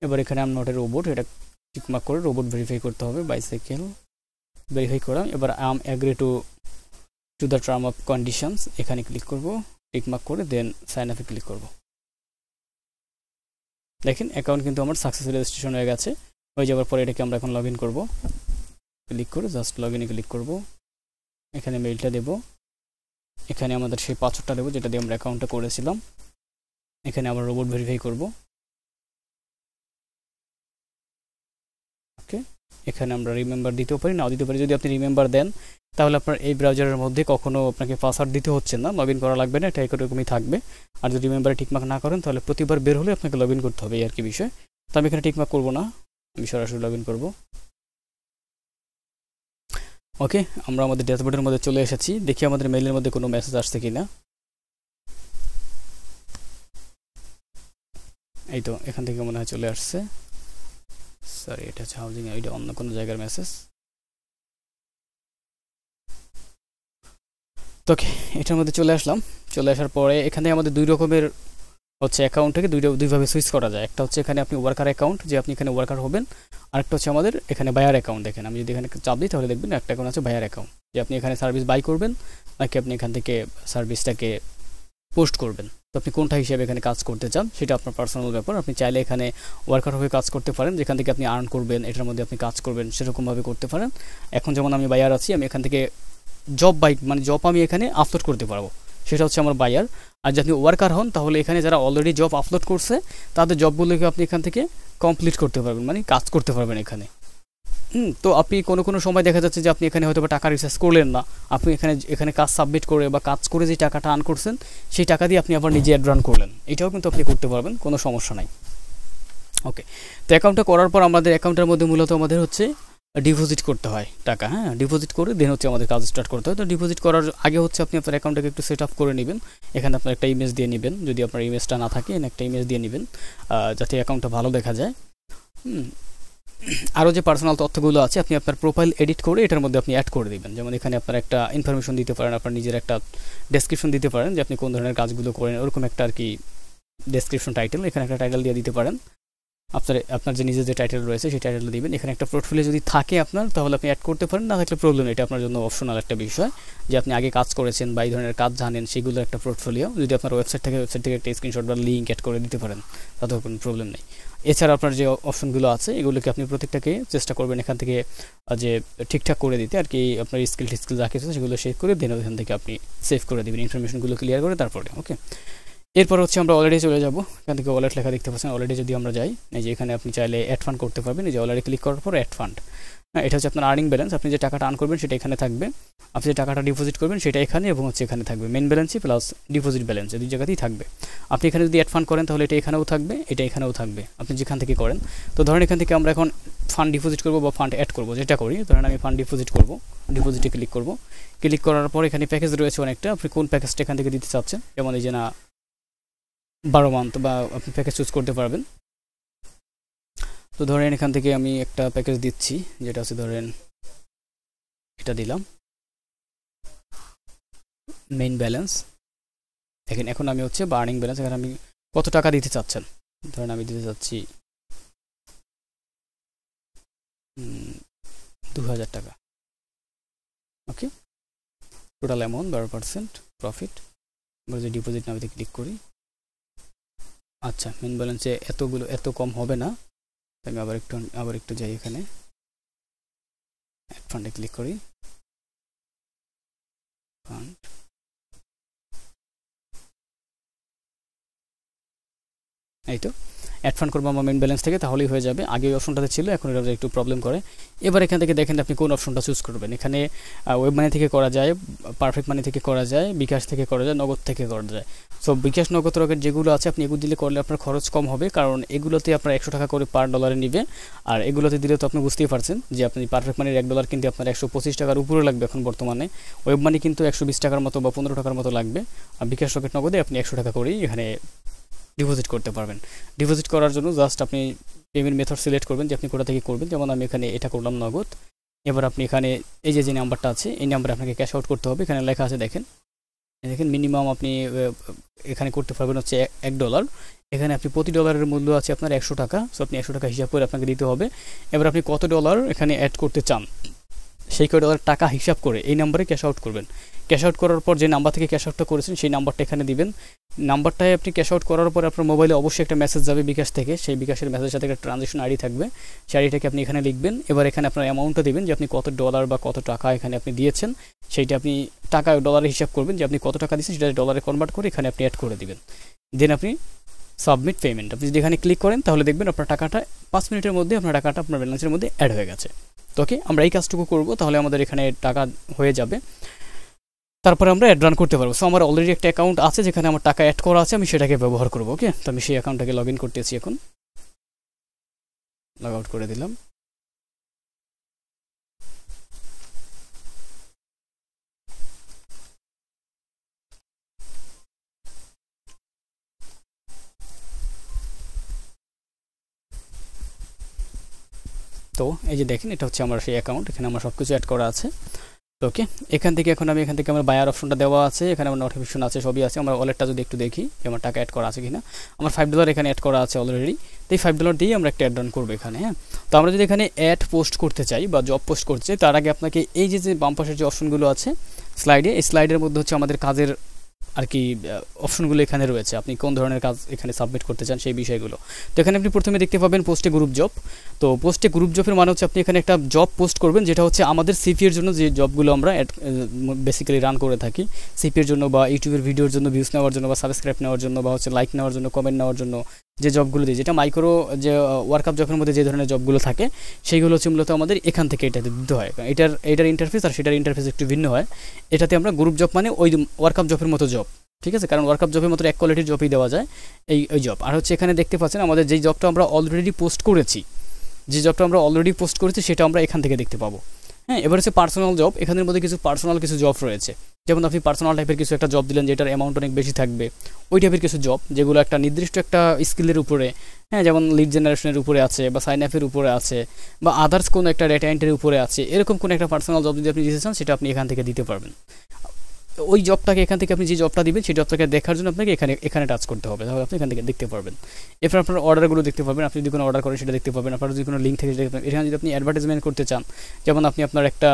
এবার এখানে আম নট এ রোবট, এটা টিকমার্ক করে রোবট ভেরিফাই করতে হবে, বাইসাইকেল ভেরিফাই করা। এবার I'm agree to the term of conditions, এখানে ক্লিক করব, টিকমার্ক করে দেন সাইন আপে ক্লিক করব। দেখেন অ্যাকাউন্ট কিন্তু আমার সাকসেসফুল রেজিস্ট্রেশন হয়ে গেছে। হয়ে যাওয়ার পরে এটাকে আমরা এখন লগ ইন করবো, ক্লিক করে জাস্ট লগ ইনে ক্লিক করব। এখানে মেইলটা দেব, এখানে আমাদের সেই পাসওয়ার্ডটা দেবো যেটা দিয়ে আমরা অ্যাকাউন্টটা করেছিলাম। এখানে আবার রোবট ভেরিফাই করব। ওকে, এখানে আমরা রিমেম্বার দিতেও পারি, নাও দিতে পারি। যদি আপনি রিমেম্বার দেন তাহলে আপনার এই ব্রাউজারের মধ্যে কখনো আপনাকে পাসওয়ার্ড দিতে হচ্ছে না, লগ ইন করা লাগবে না, এটা এরকমই থাকবে। আর যদি রিমেম্বারে টিকমার্ক না করেন তাহলে প্রতিবার বের হলে আপনাকে লগ ইন করতে হবে এই আর কি বিষয়। তো আমি এখানে টিকমার্ক করবো না, আমি সরাসরি লগ ইন করবো। ওকে, আমরা আমাদের ড্যাশবোর্ডের মধ্যে চলে এসেছি, দেখি আমাদের মেইলের মধ্যে কোনো মেসেজ আসছে কিনা। এই তো এখান থেকে মনে হয় চলে আসছে, সরি এটা হচ্ছে হাউজিং, এটা অন্য কোনো জায়গার মেসেজ। তো ওকে, এটার মধ্যে চলে আসলাম। চলে আসার পরে এখানে আমাদের দুই রকমের হচ্ছে অ্যাকাউন্টটাকে দুইভাবে সুইচ করা যায়। একটা হচ্ছে এখানে আপনি ওয়ার্কার অ্যাকাউন্ট, যে আপনি এখানে ওয়ার্কার হবেন, আরেকটা হচ্ছে আমাদের এখানে বায়ার অ্যাকাউন্ট। দেখেন আমি যদি এখানে চাপ দিই তাহলে দেখবেন একটা অ্যাকাউন্ট আছে বায়ার অ্যাকাউন্ট, যে আপনি এখানে সার্ভিস বাই করবেন নাকি আপনি এখান থেকে সার্ভিসটাকে পোস্ট করবেন। তো আপনি কোনটা হিসেবে এখানে কাজ করতে চান সেটা আপনার পার্সোনাল ব্যাপার। আপনি চাইলে এখানে ওয়ার্কার হয়ে কাজ করতে পারেন, যেখান থেকে আপনি আর্ন করবেন, এটার মধ্যে আপনি কাজ করবেন, সেরকমভাবে করতে পারেন। এখন যেমন আমি বায়ার আছি, আমি এখান থেকে জব মানে জব আমি এখানে আপলোড করতে পারবো, সেটা হচ্ছে আমার বায়ার। আর যদি আপনি ওয়ার্কার হন তাহলে এখানে যারা অলরেডি জব আপলোড করছে তাদের জবগুলোকে আপনি এখান থেকে কমপ্লিট করতে পারবেন, মানে কাজ করতে পারবেন এখানে। তো আপনি কোনো সময় দেখা যাচ্ছে যে আপনি এখানে হয়তো টাকা রিচার্জ করলেন না, আপনি এখানে কাজ সাবমিট করে বা কাজ করে যে টাকাটা আর্ন করছেন সেই টাকা দিয়ে আপনি আবার নিজে অ্যাড রান করলেন, এটাও কিন্তু আপনি করতে পারবেন, কোনো সমস্যা নাই। ওকে, তো অ্যাকাউন্টটা করার পর আমাদের অ্যাকাউন্টের মধ্যে মূলত আমাদের হচ্ছে ডিপোজিট করতে হয় টাকা, হ্যাঁ, ডিপোজিট করে দেন হচ্ছে আমাদের কাজ স্টার্ট করতে হয়। তো ডিপোজিট করার আগে হচ্ছে আপনি আপনার অ্যাকাউন্টটাকে একটু সেট আপ করে নেবেন। এখানে আপনার একটা ইমেজ দিয়ে নেবেন, যদি আপনার ইমেজটা না থাকে একটা ইমেজ দিয়ে নেবেন যাতে অ্যাকাউন্টটা ভালো দেখা যায়। আরও যে পার্সোনাল তথ্যগুলো আছে আপনি আপনার প্রোফাইল এডিট করে এটার মধ্যে আপনি অ্যাড করে দেবেন। যেমন এখানে আপনার একটা ইনফরমেশন দিতে পারেন, আপনার নিজের একটা ডেসক্রিপশন দিতে পারেন যে আপনি কোন ধরনের কাজগুলো করেন, ওরকম একটা আর কি ডেসক্রিপশন টাইটেল, এখানে একটা টাইটেল দিয়ে দিতে পারেন। আপনার যে নিজের যে টাইটেল রয়েছে সেই টাইটেলটা দিবেন। এখানে একটা পোর্টফোলিও যদি থাকে আপনার তাহলে আপনি অ্যাড করতে পারেন, না থাকলে প্রবলেম, এটা আপনার জন্য অপশনাল একটা বিষয় যে আপনি আগে কাজ করেছেন বা এই ধরনের কাজ জানেন সেগুলোর একটা পোর্টফোলিও যদি আপনার ওয়েবসাইট থেকে একটা স্ক্রিনশট বা লিঙ্ক অ্যাড করে দিতে পারেন, তাতেও কোনো প্রবলেম নেই। এছাড়া আপনার যে অপশনগুলো আছে এগুলোকে আপনি প্রত্যেকটাকে চেষ্টা করবেন এখান থেকে যে ঠিকঠাক করে দিতে আর কি, আপনার স্কিল যা কিছু সেগুলো সেভ করে দেন ওখান থেকে আপনি সেভ করে দেবেন ইনফরমেশনগুলো ক্লিয়ার করে তারপরে। ওকে, এরপর হচ্ছে আমরা অলরেডি চলে যাব, এখান থেকে ওয়ালেট লেখা দেখতে পাচ্ছেন। অলরেডি যদি আমরা যাই, এই যে এখানে আপনি চাইলে অ্যাড ফান্ড করতে পারবেন, এই যে অলরেডি ক্লিক করার পর অ্যাড ফান্ড, হ্যাঁ, এটা হচ্ছে আপনার আর্নিং ব্যালেন্স। আপনি যে টাকাটা আর্ন করবেন সেটা এখানে থাকবে, আপনি যে টাকাটা ডিপোজিট করবেন সেটা এখানে এবং হচ্ছে এখানে থাকবে মেন ব্যালেন্সই প্লাস ডিপোজিট ব্যালেন্স, দুই জায়গাতেই থাকবে। আপনি এখানে যদি অ্যাড ফান্ড করেন তাহলে এটা এখানেও থাকবে, এটা এখানেও থাকবে, আপনি যেখান থেকে করেন। তো ধরেন এখান থেকে আমরা এখন ফান্ড ডিপোজিট করবো বা ফান্ড অ্যাড করবো, যেটা করি ধরেন আমি ফান্ড ডিপোজিট করবো, ডিপোজিটে ক্লিক করবো। ক্লিক করার পর এখানে প্যাকেজ রয়েছে অনেকটা, আপনি কোন প্যাকেজটা এখান থেকে দিতে চাচ্ছেন, যেমন এই যে না 12 মান্থ বা আপনি প্যাকেজ চুজ করতে পারবেন। তো ধরেন এখান থেকে আমি একটা প্যাকেজ দিচ্ছি যেটা হচ্ছে ধরেন এটা দিলাম মেইন ব্যালেন্স। এখন আমি হচ্ছে বার্নিং ব্যালেন্স, এখানে আমি কত টাকা দিতে চাচ্ছেন, ধরেন আমি দিতে চাচ্ছি 2000 টাকা। ওকে, টোটাল অ্যামাউন্ট 12% প্রফিট। আমরা যে ডিপোজিট নামে ক্লিক করি, আচ্ছা মেন ব্যালেন্সে এত কম হবে না, আমি আবার একটু যাই, এখানে অ্যাড ফান্ডে ক্লিক করি, ফান্ড এই তো অ্যাড ফান্ড করবো আমার মেন ব্যালেন্স থেকে, তাহলেই হয়ে যাবে। আগে ওই অপশনটাতে ছিল, এখন এটা একটু প্রবলেম করে। এবার এখান থেকে দেখেন আপনি কোন অপশনটা চুজ করবেন। এখানে ওয়েব মানি থেকে করা যায়, পারফেক্ট মানি থেকে করা যায়, বিকাশ থেকে করা যায়, নগদ থেকে করা যায়। সো বিকাশ নগদ রকেট যেগুলো আছে আপনি এগুলো দিলে করলে আপনার খরচ কম হবে, কারণ এগুলোতে আপনার 100 টাকা করে পার ডলারে নিবে। আর এগুলোতে দিলে তো আপনি বুঝতেই পারছেন যে আপনি পারফেক্ট মানির $1 কিন্তু আপনার 125 টাকার উপরে লাগবে এখন বর্তমানে। ওয়েব মানি কিন্তু 120 টাকার মতো বা 15 টাকার মতো লাগবে। আর বিকাশ রকেট নগদে আপনি 100 টাকা করেই এখানে ডিপোজিট করতে পারবেন। ডিপোজিট করার জন্য জাস্ট আপনি পেমেন্ট মেথড সিলেক্ট করবেন যে আপনি কোথা থেকে করবেন, যেমন আমি এখানে এটা করলাম নগদ। এবার আপনি এখানে এই যে নাম্বারটা আছে এই নাম্বারে আপনাকে ক্যাশ আউট করতে হবে, এখানে লেখা আছে দেখেন মিনিমাম আপনি এখানে করতে পারবেন হচ্ছে $1। এখানে আপনি প্রতি ডলারের মূল্য আছে আপনার 100 টাকা, সো আপনি 100 টাকা হিসাব করে আপনাকে দিতে হবে। এবার আপনি কত ডলার এখানে অ্যাড করতে চান সেই ডলার টাকা হিসাব করে এই নাম্বারে ক্যাশ আউট করবেন। ক্যাশ আউট করার পর যে নাম্বার থেকে ক্যাশ আউটটা করেছেন সেই নাম্বারটা এখানে দিবেন। নাম্বারটায় আপনি ক্যাশ আউট করার পর আপনার মোবাইলে অবশ্যই একটা মেসেজ যাবে বিকাশ থেকে, সেই বিকাশের মেসেজের সাথে একটা ট্রানজ্যাকশন আইডি থাকবে, সেই আইডিটাকে আপনি এখানে লিখবেন। এবার এখানে আপনার অ্যামাউন্টটা দিবেন যে আপনি কত ডলার বা কত টাকা এখানে আপনি দিয়েছেন, সেইটা আপনি টাকা ডলারে হিসাব করবেন যে আপনি কত টাকা দিয়েছেন, সেটা ডলারে কনভার্ট করে এখানে আপনি অ্যাড করে দিবেন। দেন আপনি সাবমিট পেমেন্ট, আপনি যদি এখানে ক্লিক করেন তাহলে দেখবেন আপনার টাকাটা 5 মিনিটের মধ্যে আপনার টাকাটা আপনার ব্যালেন্সের মধ্যে অ্যাড হয়ে গেছে। তো ওকে, আমরা এই কাজটুকু করব, তাহলে আমাদের এখানে টাকা হয়ে যাবে, তারপরে আমরা অ্যাড রান করতে পারবো। সো আমার অলরেডি একটা অ্যাকাউন্ট আছে যেখানে আমার টাকা অ্যাড করা আছে, আমি সেটাকে ব্যবহার করবো। ওকে, তো আমি সেই অ্যাকাউন্টটাকে লগ ইন করতেছি, এখন লগ আউট করে দিলাম। তো এই যে দেখেন এটা হচ্ছে আমার সেই অ্যাকাউন্ট, এখানে আমার সব কিছু অ্যাড করা আছে। ওকে, এখান থেকে আমার বায়ার অপশনটা দেওয়া আছে, এখানে আমার নোটিফিকেশন আছে, সবই আছে। আমার ওয়ালেটটা যদি একটু দেখি যে আমার টাকা অ্যাড করা আছে কিনা, আমার $5 এখানে অ্যাড করা আছে অলরেডি। তো এই $5 দিয়ে আমরা একটা অ্যাড রান করবো এখানে। হ্যাঁ, তো আমরা যদি এখানে অ্যাড পোস্ট করতে চাই বা জব পোস্ট করতে চাই, তার আগে আপনাকে এই যে বাম পাশের যে অপশনগুলো আছে স্লাইডে, এই স্লাইডের মধ্যে হচ্ছে আমাদের কাজের আর কি অপশনগুলো এখানে রয়েছে, আপনি কোন ধরনের কাজ এখানে সাবমিট করতে চান সেই বিষয়গুলো। তো এখানে আপনি প্রথমে দেখতে পাবেন পোস্টে গ্রুপ জব। তো পোস্টে গ্রুপ জবের মানে হচ্ছে আপনি এখানে একটা জব পোস্ট করবেন, যেটা হচ্ছে আমাদের সিপিএর জন্য যে জবগুলো আমরা বেসিক্যালি রান করে থাকি, সিপিএর জন্য বা ইউটিউবের ভিডিওর জন্য ভিউজ নেওয়ার জন্য বা সাবস্ক্রাইব নেওয়ার জন্য বা হচ্ছে লাইক নেওয়ার জন্য, কমেন্ট নেওয়ার জন্য, যে জবগুলো দিই, যেটা মাইক্রো যে ওয়ার্কআপ জবের মধ্যে যে ধরনের জবগুলো থাকে সেইগুলো হচ্ছে মূলত আমাদের এখান থেকে এটাতে দিতে হয়। এটার ইন্টারফেস আর সেটার ইন্টারফেস একটু ভিন্ন হয়। এটাতে আমরা গ্রুপ জব মানে ওই ওয়ার্কআপ জবের মতো জব, ঠিক আছে, কারণ ওয়ার্কআপ জবের মতো এক কোয়ালিটির জবই দেওয়া যায় এই জব। আর হচ্ছে এখানে দেখতে পাচ্ছেন আমাদের যেই জবটা আমরা অলরেডি পোস্ট করেছি, সেটা আমরা এখান থেকে দেখতে পাবো। হ্যাঁ, এবার হচ্ছে পার্সোনাল জব। এখানের মধ্যে কিছু পার্সোনাল কিছু জব রয়েছে, যেমন আপনি পার্সোনাল টাইপের কিছু একটা জব দিলেন যেটার অ্যামাউন্ট অনেক বেশি থাকবে, ওই টাইপের কিছু জব যেগুলো একটা নির্দিষ্ট একটা স্কিলের উপরে, হ্যাঁ, যেমন লিড জেনারেশনের উপরে আছে বা সাইন আপের উপরে আছে বা আদার্স কোনো একটা ডেটা এন্ট্রির উপরে আছে, এরকম কোনো একটা পার্সোনাল জব যদি আপনি দিতে চান সেটা আপনি এখান থেকে দিতে পারবেন। ওই জবটাকে এখান থেকে আপনি যে জবটা দিবেন সেই জবটাকে দেখার জন্য আপনাকে এখানে টাচ করতে হবে, তাহলে আপনি এখান থেকে দেখতে পারবেন। এরপর আপনার অর্ডারগুলো দেখতে পারবেন, আপনি যদি কোনো অর্ডার করেন সেটা দেখতে পাবেন, আপনার যদি কোনো লিঙ্ক থেকে সেটা দেখতে পাবেন। এখানে যদি আপনি অ্যাডভার্টাইজমেন্ট করতে চান, যেমন আপনি আপনার একটা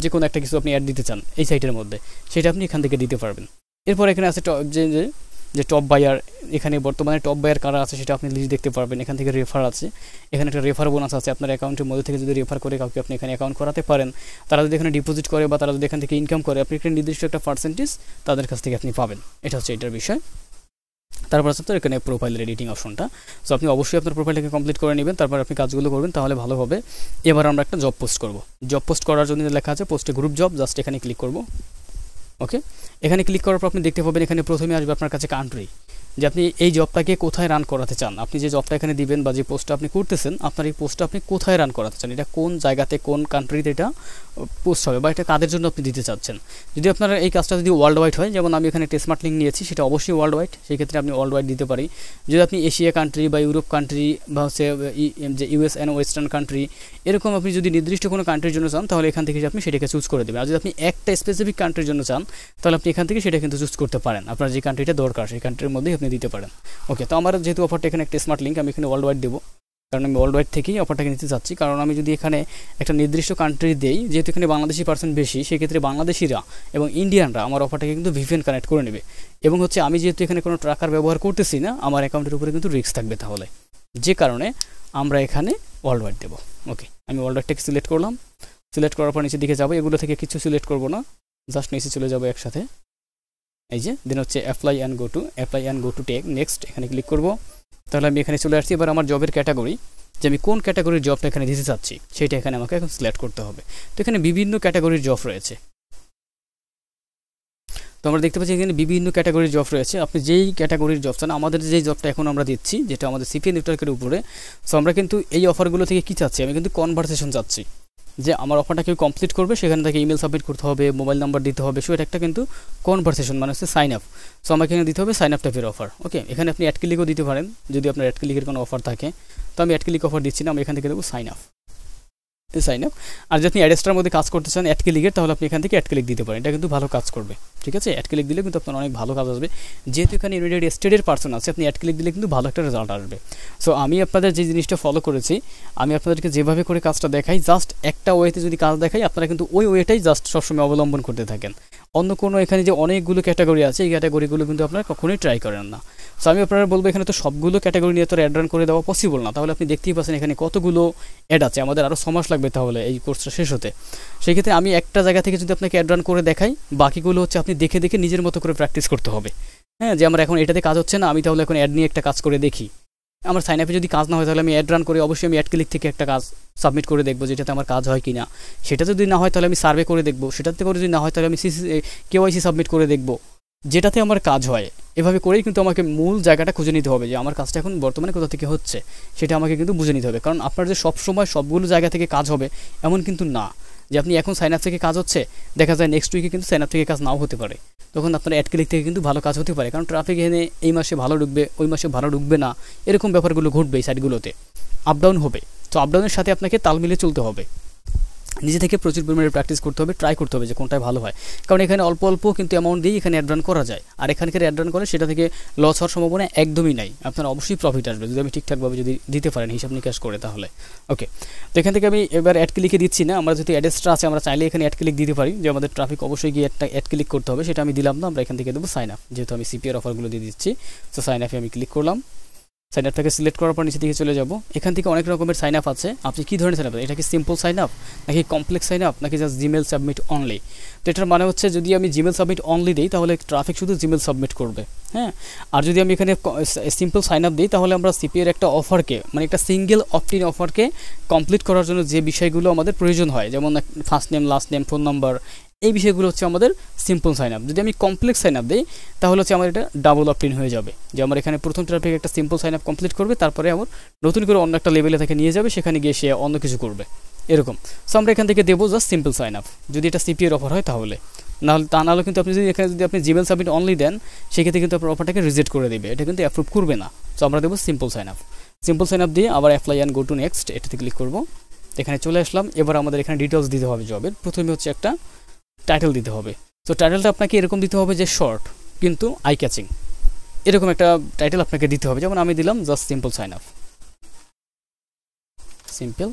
যে কোনো একটা কিছু আপনি অ্যাড দিতে চান এই সাইটের মধ্যে, সেটা আপনি এখান থেকে দিতে পারবেন। এরপর এখানে আছে যে টপ বায়ার, এখানে বর্তমানে টপ বায়ার কারা আছে সেটা আপনি লিস্ট দেখতে পারবেন। এখান থেকে রেফার আছে, এখানে একটা রেফার বোনাস আছে, আপনার অ্যাকাউন্টের মধ্যে থেকে যদি রেফার করে কাউকে আপনি এখানে অ্যাকাউন্ট করাতে পারেন, তারা যদি এখানে ডিপোজিট করে বা তারা যদি এখান থেকে ইনকাম করে, আপনি একটা নির্দিষ্ট একটা পার্সেন্টেজ তাদের কাছ থেকে আপনি পাবেন। এটা হচ্ছে এটার বিষয়। তারপর আছে আপনার এখানে প্রোফাইলের এডিটিং অপশনটা। সো আপনি অবশ্যই আপনার প্রোফাইলটাকে কমপ্লিট করে নেবেন, তারপর আপনি কাজগুলো করবেন, তাহলে ভালো হবে। এবার আমরা একটা জব পোস্ট করব। জব পোস্ট করার জন্য লেখা আছে পোস্টে গ্রুপ জব, জাস্ট এখানে ক্লিক করব। ওকে, এখানে ক্লিক করার পর আপনি দেখতে পাবেন এখানে প্রথমে আসবে আপনার কাছে কান্ট্রি, যে আপনি এই জবটাকে কোথায় রান করাতে চান। আপনি যে জবটা এখানে দিবেন বা যে পোস্টটা আপনি করতেছেন, আপনার এই পোস্টটা আপনি কোথায় রান করাতে চান, এটা কোন জায়গাতে কোন কান্ট্রিতে এটা পোস্ট হবে বা এটা কাদের জন্য আপনি দিতে চাচ্ছেন। যদি আপনার এই কাজটা যদি ওয়ার্ল্ড ওয়াইড হয়, যেমন আমি এখানে স্মার্ট লিঙ্ক নিয়েছি, সেটা অবশ্যই ওয়ার্ল্ড ওয়াইড, সেই ক্ষেত্রে আপনি ওয়ার্ল্ড ওয়াইড দিতে পারি। যদি আপনি এশিয়া কান্ট্রি বা ইউরোপ কান্ট্রি বা হচ্ছে যে ইউএস অ্যান্ড ওয়েস্টার্ন কান্ট্রি, এরকম আপনি যদি নির্দিষ্ট কোনো কান্ট্রির জন্য চান, তাহলে এখান থেকে আপনি সেটাকে চুজ করে দেবেন। আর যদি আপনি একটা স্পেসিফিক কান্ট্রির জন্য চান, তাহলে আপনি এখান থেকে সেটা কিন্তু চুজ করতে পারেন, আপনার যে কান্ট্রিটা দরকার সেই কান্ট্রির মধ্যেই আপনি দিতে পারেন। ওকে, তো আমার যেহেতু অফারটা এখানে একটা স্মার্ট লিঙ্ক, আমি এখানে ওয়ার্ল্ড ওয়াইড দেবো, কারণ আমি ওয়ার্ল্ড ওয়াইড থেকেই অফারটাকে নিতে চাচ্ছি। কারণ আমি যদি এখানে একটা নির্দিষ্ট কান্ট্রি দেই, যেহেতু এখানে বাংলাদেশি পার্সেন্ট বেশি, সেক্ষেত্রে বাংলাদেশিরা এবং ইন্ডিয়ানরা আমার অফারটাকে কিন্তু ভিপিএন কানেক্ট করে নেবে। এবং হচ্ছে আমি যেহেতু এখানে কোনো ট্র্যাকার ব্যবহার করতেছি না, আমার অ্যাকাউন্টের উপরে কিন্তু রিস্ক থাকবে, তাহলে যে কারণে আমরা এখানে ওয়ার্ল্ড ওয়াইড দেবো। ওকে, আমি ওয়ার্ল্ড ওয়াইডটাকে সিলেক্ট করলাম। সিলেক্ট করার পর নিচে দিকে যাবো, এগুলো থেকে কিছু সিলেক্ট করবো না, জাস্ট নিচে চলে যাবো একসাথে। এই যে দেন হচ্ছে apply and go to take next, এখানে ক্লিক করব। তাহলে আমি এখানে চলে আসছি। এবার আমার জবের ক্যাটাগরি, যে আমি কোন ক্যাটাগরির জবটা এখানে দিতে চাচ্ছি সেটা এখানে আমাকে এখন সিলেক্ট করতে হবে। তো এখানে বিভিন্ন ক্যাটাগরির জব রয়েছে, তো আমরা দেখতে পাচ্ছি এখানে বিভিন্ন ক্যাটাগরির জব রয়েছে। আপনি যেই ক্যাটাগরির জব চান, আমাদের যেই জবটা এখন আমরা দিচ্ছি, যেটা আমাদের সিপিএ নেটওয়ার্কের উপরে, সো আমরা কিন্তু এই অফারগুলো থেকে কী চাচ্ছি, আমি কিন্তু কনভারসেশন চাচ্ছি, যে আমার অফারটা কেউ কমপ্লিট করবে সেখানে তাকে ইমেল সাবমিট করতে হবে, মোবাইল নাম্বার দিতে হবে, সো এটা একটা কিন্তু কনভারসেশন মানে হচ্ছে সাইন আপ। সো আমাকে এখানে দিতে হবে সাইন আপ টাইপের অফার। ওকে, এখানে আপনি অ্যাড ক্লিকও দিতে পারেন যদি আপনার অ্যাড ক্লিকের কোনো অফার থাকে। তো আমি অ্যাড ক্লিক অফার দিচ্ছি না, আমি এখান থেকে দেবো সাইন আপ। আর যদি আপনি অ্যাডেস্টার মধ্যে কাজ করতে চান অ্যাড ক্লিকের, তাহলে আপনি এখান থেকে অ্যাড ক্লিক দিতে পারেন, এটা কিন্তু ভালো কাজ করবে। ঠিক আছে, অ্যাড ক্লিক দিলে কিন্তু আপনার অনেক ভালো কাজ আসবে, যেহেতু এখানে ইউনাইটেড স্টেটের পার্সন আছে, আপনি অ্যাড ক্লিক দিলে কিন্তু ভালো একটা রেজাল্ট আসবে। সো আমি আপনাদের যে জিনিসটা ফলো করেছি, আমি আপনাদেরকে যেভাবে করে কাজটা দেখাই, জাস্ট একটা ওয়েতে যদি কাজ দেখাই, আপনারা কিন্তু ওই ওয়েটাই জাস্ট সবসময় অবলম্বন করতে থাকেন। অন্য কোনো এখানে যে অনেকগুলো ক্যাটাগরি আছে, এই ক্যাটাগরিগুলো কিন্তু আপনারা কখনোই ট্রাই করেন না। সো আমি আপনারা বলবো এখানে তো সবগুলো ক্যাটাগরি নিয়ে তো অ্যাড রান করে দেওয়া পসিবল না, তাহলে আপনি দেখতেই পাচ্ছেন এখানে কতগুলো অ্যাড আছে, আমাদের আরও 6 মাস লাগবে তাহলে এই কোর্সটা শেষ হতে। সেই ক্ষেত্রে আমি একটা জায়গা থেকে যদি আপনাকে অ্যাড রান করে দেখাই, বাকিগুলো হচ্ছে আপনি দেখে দেখে নিজের মতো করে প্র্যাকটিস করতে হবে। হ্যাঁ, যে আমার এখন এটাতে কাজ হচ্ছে না, আমি তাহলে এখন অ্যাড নিয়ে একটা কাজ করে দেখি। আমার সাইন আপে যদি কাজ না হয়, তাহলে আমি অ্যাড রান করে অবশ্যই আমি অ্যাড ক্লিক থেকে একটা কাজ সাবমিট করে দেখবো যেটাতে আমার কাজ হয় কি না। সেটা যদি না হয় তাহলে আমি সার্ভে করে দেখবো, সেটাতে করে যদি না হয় তাহলে আমি কেওয়াইসি সাবমিট করে দেখবো, যেটাতে আমার কাজ হয়। এভাবে করেই কিন্তু আমাকে মূল জায়গাটা খুঁজে নিতে হবে, যে আমার কাজটা এখন বর্তমানে কোথা থেকে হচ্ছে সেটা আমাকে কিন্তু বুঝে নিতে হবে। কারণ আপনার যে সবসময় সবগুলো জায়গা থেকে কাজ হবে এমন কিন্তু না, যে আপনি এখন সাইন আপ থেকে কাজ হচ্ছে, দেখা যায় নেক্সট উইকে কিন্তু সাইন আপ থেকে কাজ নাও হতে পারে, তখন আপনার অ্যাড ক্লিক থেকে কিন্তু ভালো কাজ হতে পারে। কারণ ট্রাফিক এনে এই মাসে ভালো ঢুকবে, ওই মাসে ভালো ঢুকবে না, এরকম ব্যাপারগুলো ঘটবে এই সাইটগুলোতে, আপ ডাউন হবে। তো আপ ডাউনের সাথে আপনাকে তাল মিলিয়ে চলতে হবে, নিজে থেকে প্রচুর পরিমাণে প্র্যাকটিস করতে হবে, ট্রাই করতে হবে যে কোনটায় ভালো হয়। কারণ এখানে অল্প অল্প কিন্তু অ্যামাউন্ট দিয়েই এখানে অ্যাড রান করা যায়, আর এখানকার অ্যাড রান করে সেটা থেকে লস হওয়ার সম্ভাবনা একদমই নাই, আপনার অবশ্যই প্রফিট আসবে যদি আমি ঠিকঠাকভাবে যদি দিতে পারেন হিসাব নিকাশ করে তাহলে। ওকে, তো এখান থেকে আমি এবার অ্যাড ক্লিকে দিচ্ছি না, আমরা যদি অ্যাডেস্ট্রা আছে আমরা চাইলে এখানে অ্যাড ক্লিক দিতে পারি, যে আমাদের ট্রাফিক অবশ্যই গিয়ে একটা অ্যাড ক্লিক করতে হবে, সেটা আমি দিলাম না, আমরা এখান থেকে দেবো সাইন আপ, যেহেতু আমি সিপিআর অফারগুলো দিয়ে দিচ্ছি। তো সাইন আপে আমি ক্লিক করলাম। সাইন আপটাকে সিলেক্ট করার পর নিচে দিকে চলে যাব। এখান থেকে অনেক রকমের সাইন আপ আছে, আপনি কী ধরনের সাইন আপ, এটা কি সিম্পল সাইন আপ নাকি কমপ্লেক্স সাইন আপ নাকি জাস্ট জিমেল সাবমিট অনলি। তো এটার মানে হচ্ছে যদি আমি জিমেল সাবমিট অনলি দিই তাহলে ট্রাফিক শুধু জিমেল সাবমিট করবে, হ্যাঁ। আর যদি আমি এখানে সিম্পল সাইন আপ দিই তাহলে আমরা সিপি এর একটা অফারকে, মানে একটা সিঙ্গেল অপটিন অফারকে কমপ্লিট করার জন্য যে বিষয়গুলো আমাদের প্রয়োজন হয়, যেমন first name, last name, phone number, এই বিষয়গুলো হচ্ছে আমাদের সিম্পল সাইন আপ। যদি আমি কমপ্লেক্স সাইন আপ দিই তাহলে হচ্ছে আমার এটা ডাবল অপটিন হয়ে যাবে, যে আমার এখানে প্রথম ট্রাফিক একটা সিম্পল সাইন আপ কমপ্লিট করবে, তারপরে আমার নতুন করে অন্য একটা লেভেলে তাকে নিয়ে যাবে, সেখানে গিয়ে সে অন্য কিছু করবে, এরকম। সো আমরা এখান থেকে দেবো জাস্ট সিম্পল সাইন আপ, যদি এটা সিপি এর অফার হয় তাহলে। নাহলে কিন্তু আপনি যদি এখানে যদি আপনি জিমেল সাবমিট অনলি দেন সেক্ষেত্রে কিন্তু আপনার অফারটাকে রিজেক্ট করে দেবে, এটা কিন্তু অ্যাপ্রুভ করবে না। সো আমরা দেবো simple sign up. Simple sign up দিয়ে আবার apply and go to next, এটাতে ক্লিক করবো। এখানে চলে আসলাম। এবার আমাদের এখানে ডিটেলস দিতে হবে জবের। প্রথমে হচ্ছে একটা টাইটেল দিতে হবে। তো টাইটেলটা আপনাকে এরকম দিতে হবে যে শর্ট কিন্তু আই ক্যাচিং, এরকম একটা টাইটেল আপনাকে দিতে হবে। যেমন আমি দিলাম just simple sign up, simple.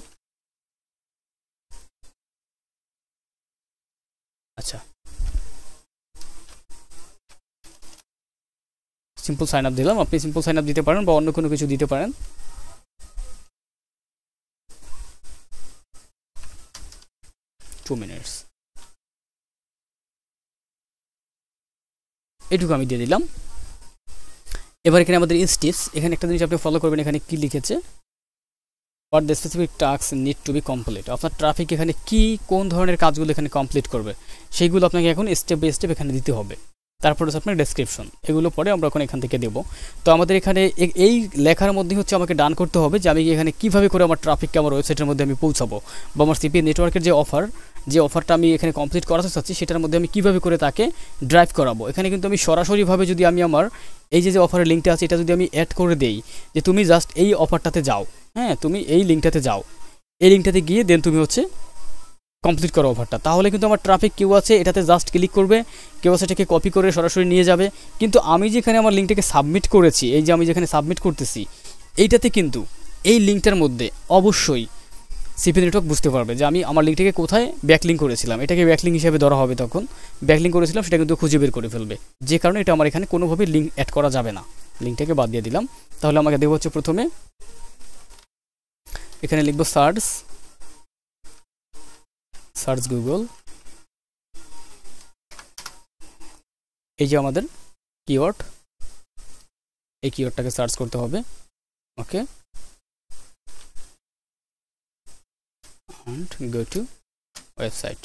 আচ্ছা, সিম্পল সাইন আপ দিলাম। আপনি সিম্পল সাইন আপ দিতে পারেন বা অন্য কোনো কিছু দিতে পারেন। টু মিনিটস, এটুকু আমি দিয়ে দিলাম। এবার এখানে আমাদের স্টেপস, এখানে একটা জিনিস আপনি ফলো করবেন, এখানে কি লিখেছে, what the specific task need to be complete. আপনার ট্রাফিক এখানে কি কোন ধরনের কাজগুলো এখানে কমপ্লিট করবে সেইগুলো আপনাকে এখন স্টেপ বাই স্টেপ এখানে দিতে হবে। তারপরে হচ্ছে আপনার ডেসক্রিপশন, এগুলো পরে আমরা এখন এখান থেকে দেবো। তো আমাদের এখানে এই লেখার মধ্যে হচ্ছে আমাকে ডান করতে হবে যে আমি এখানে কীভাবে করে আমার ট্রাফিককে আমার ওয়েবসাইটের মধ্যে আমি পৌঁছাবো, বা আমার সিপি নেটওয়ার্কের যে অফারটা আমি এখানে কমপ্লিট করাতে চাচ্ছি সেটার মধ্যে আমি কীভাবে করে তাকে ড্রাইভ করাবো। এখানে কিন্তু আমি সরাসরিভাবে যদি আমি আমার এই যে অফারের লিঙ্কটা আছে এটা যদি আমি অ্যাড করে দেই যে তুমি জাস্ট এই অফারটাতে যাও, হ্যাঁ, তুমি এই লিঙ্কটাতে যাও, এই লিঙ্কটাতে গিয়ে দেন তুমি হচ্ছে কমপ্লিট করো অফারটা, তাহলে কিন্তু আমার ট্রাফিক কেউ আছে এটাতে জাস্ট ক্লিক করবে, কেউ আছে এটাকে কপি করে সরাসরি নিয়ে যাবে। কিন্তু আমি যেখানে আমার লিঙ্কটাকে সাবমিট করেছি, এই যে আমি যেখানে সাবমিট করতেছি এইটাতে কিন্তু এই লিঙ্কটার মধ্যে অবশ্যই সিপি নেটওয়ার্ক বুঝতে পারবে যে আমি আমার লিঙ্কটাকে কোথায় ব্যাকলিঙ্ক করেছিলাম, এটাকে ব্যাকলিঙ্ক হিসেবে ধরা হবে, তখন ব্যাকলিঙ্ক করেছিলাম সেটা কিন্তু খুঁজে বের করে ফেলবে, যে কারণে এটা আমার এখানে কোনোভাবেই লিঙ্ক অ্যাড করা যাবে না, লিঙ্কটাকে বাদ দিয়ে দিলাম। তাহলে আমাকে দেবো হচ্ছে প্রথমে এখানে লিখবো সার্চ গুগল, এই যে আমাদের কিওয়ার্ড, এই কিওয়ার্ডটাকে সার্চ করতে হবে, ওকে, and go to website।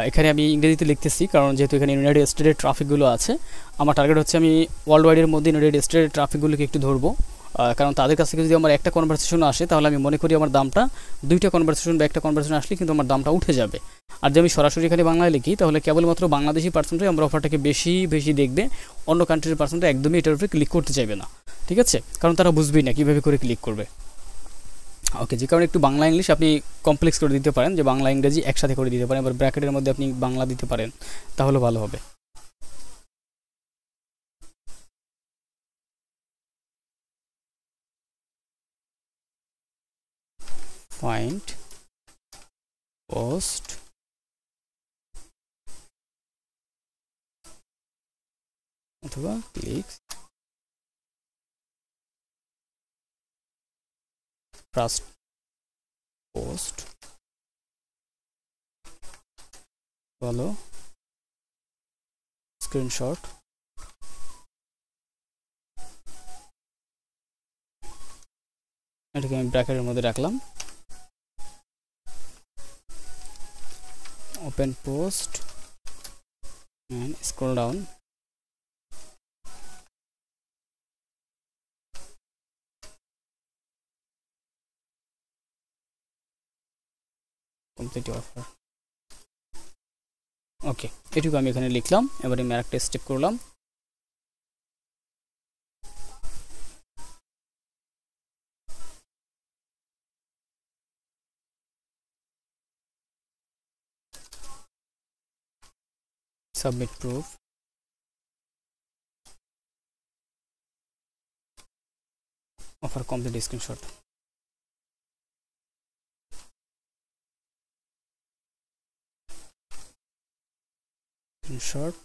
এখানে আমি ইংরেজিতে লিখতেছি কারণ যেহেতু এখানে ইউনাইটেড স্টেটের ট্রাফিকগুলো আছে, আমার টার্গেট হচ্ছে আমি ওয়ার্ল্ড ওয়াইডের মধ্যে ইউনাইটেড স্টেটের ট্রাফিকগুলোকে একটু ধরবো, কারণ তাদের কাছ থেকে যদি আমার একটা কনভারসেশন আসে তাহলে আমি মনে করি আমার দামটা দুইটা কনভারসেশন বা একটা কনভারসেশন আসলে কিন্তু আমার দামটা উঠে যাবে। আর যদি আমি সরাসরি এখানে বাংলায় লিখি তাহলে কেবলমাত্র বাংলাদেশি পার্সেন্টই আমার অফারটাকে বেশি দেখবে, অন্য কান্ট্রির পার্সেন্টটা একদমই এটার উপরে ক্লিক করতে চাইবে না, ঠিক আছে, কারণ তারা বুঝবেই না কীভাবে করে ক্লিক করবে। ওকে, যে কারণে একটু বাংলা ইংলিশ আপনি কমপ্লেক্স করে দিতে পারেন, যে বাংলা ইংরেজি একসাথে করে দিতে পারেন, এবার ব্র্যাকেটের মধ্যে আপনি বাংলা দিতে পারেন, তাহলে ভালো হবে। ফাইন্ড পোস্ট অথবা ক্লিকস ফার্স্ট পোস্ট ভালো স্ক্রিনশট, এটাকে আমি ব্র্যাকেটের মধ্যে রাখলাম, open post and scroll down, complete offer, ওকে, এটুকু আমি এখানে লিখলাম। এবারে আমি আরেকটা স্টেপ করলাম, submit proof, offer complete screenshot, screenshot,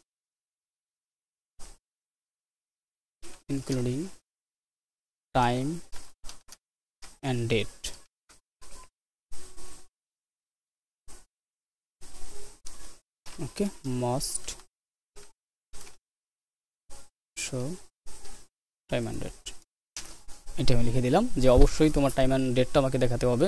including time and date. Okay, must show time and date. এটা আমি লিখে দিলাম যে অবশ্যই তোমার টাইম এন্ড ডেটটা আমাকে দেখাতে হবে।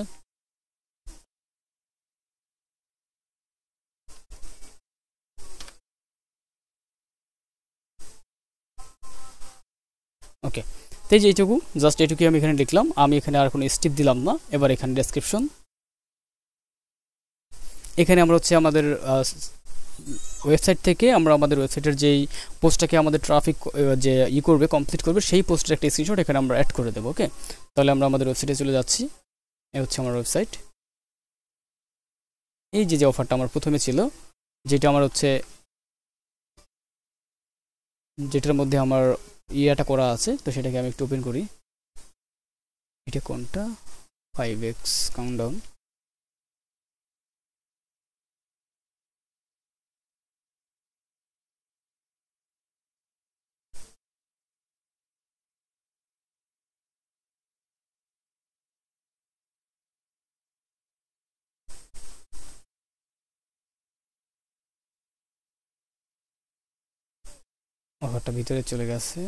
ওকে, তো এই যে এইটুকু, জাস্ট এইটুকু আমি এখানে লিখলাম। আমি এখানে আর কোনো স্টেপ দিলাম না। এবার এখানে ডেসক্রিপশন, এখানে আমরা হচ্ছে আমাদের ওয়েবসাইট থেকে আমরা আমাদের ওয়েবসাইটের যেই পোস্টটাকে আমাদের ট্রাফিক যে করবে, কমপ্লিট করবে, সেই পোস্টের একটা স্ক্রিনশট এখানে আমরা অ্যাড করে দেবো। ওকে, তাহলে আমরা আমাদের ওয়েবসাইটে চলে যাচ্ছি। এই হচ্ছে আমার ওয়েবসাইট। এই যে যে অফারটা আমার প্রথমে ছিল, যেটা আমার হচ্ছে যেটার মধ্যে আমার ইয়াটা করা আছে, তো সেটাকে আমি একটু ওপেন করি। এটা কোনটা? 5x countdown. অফারটা ভিতরে চলে গেছে।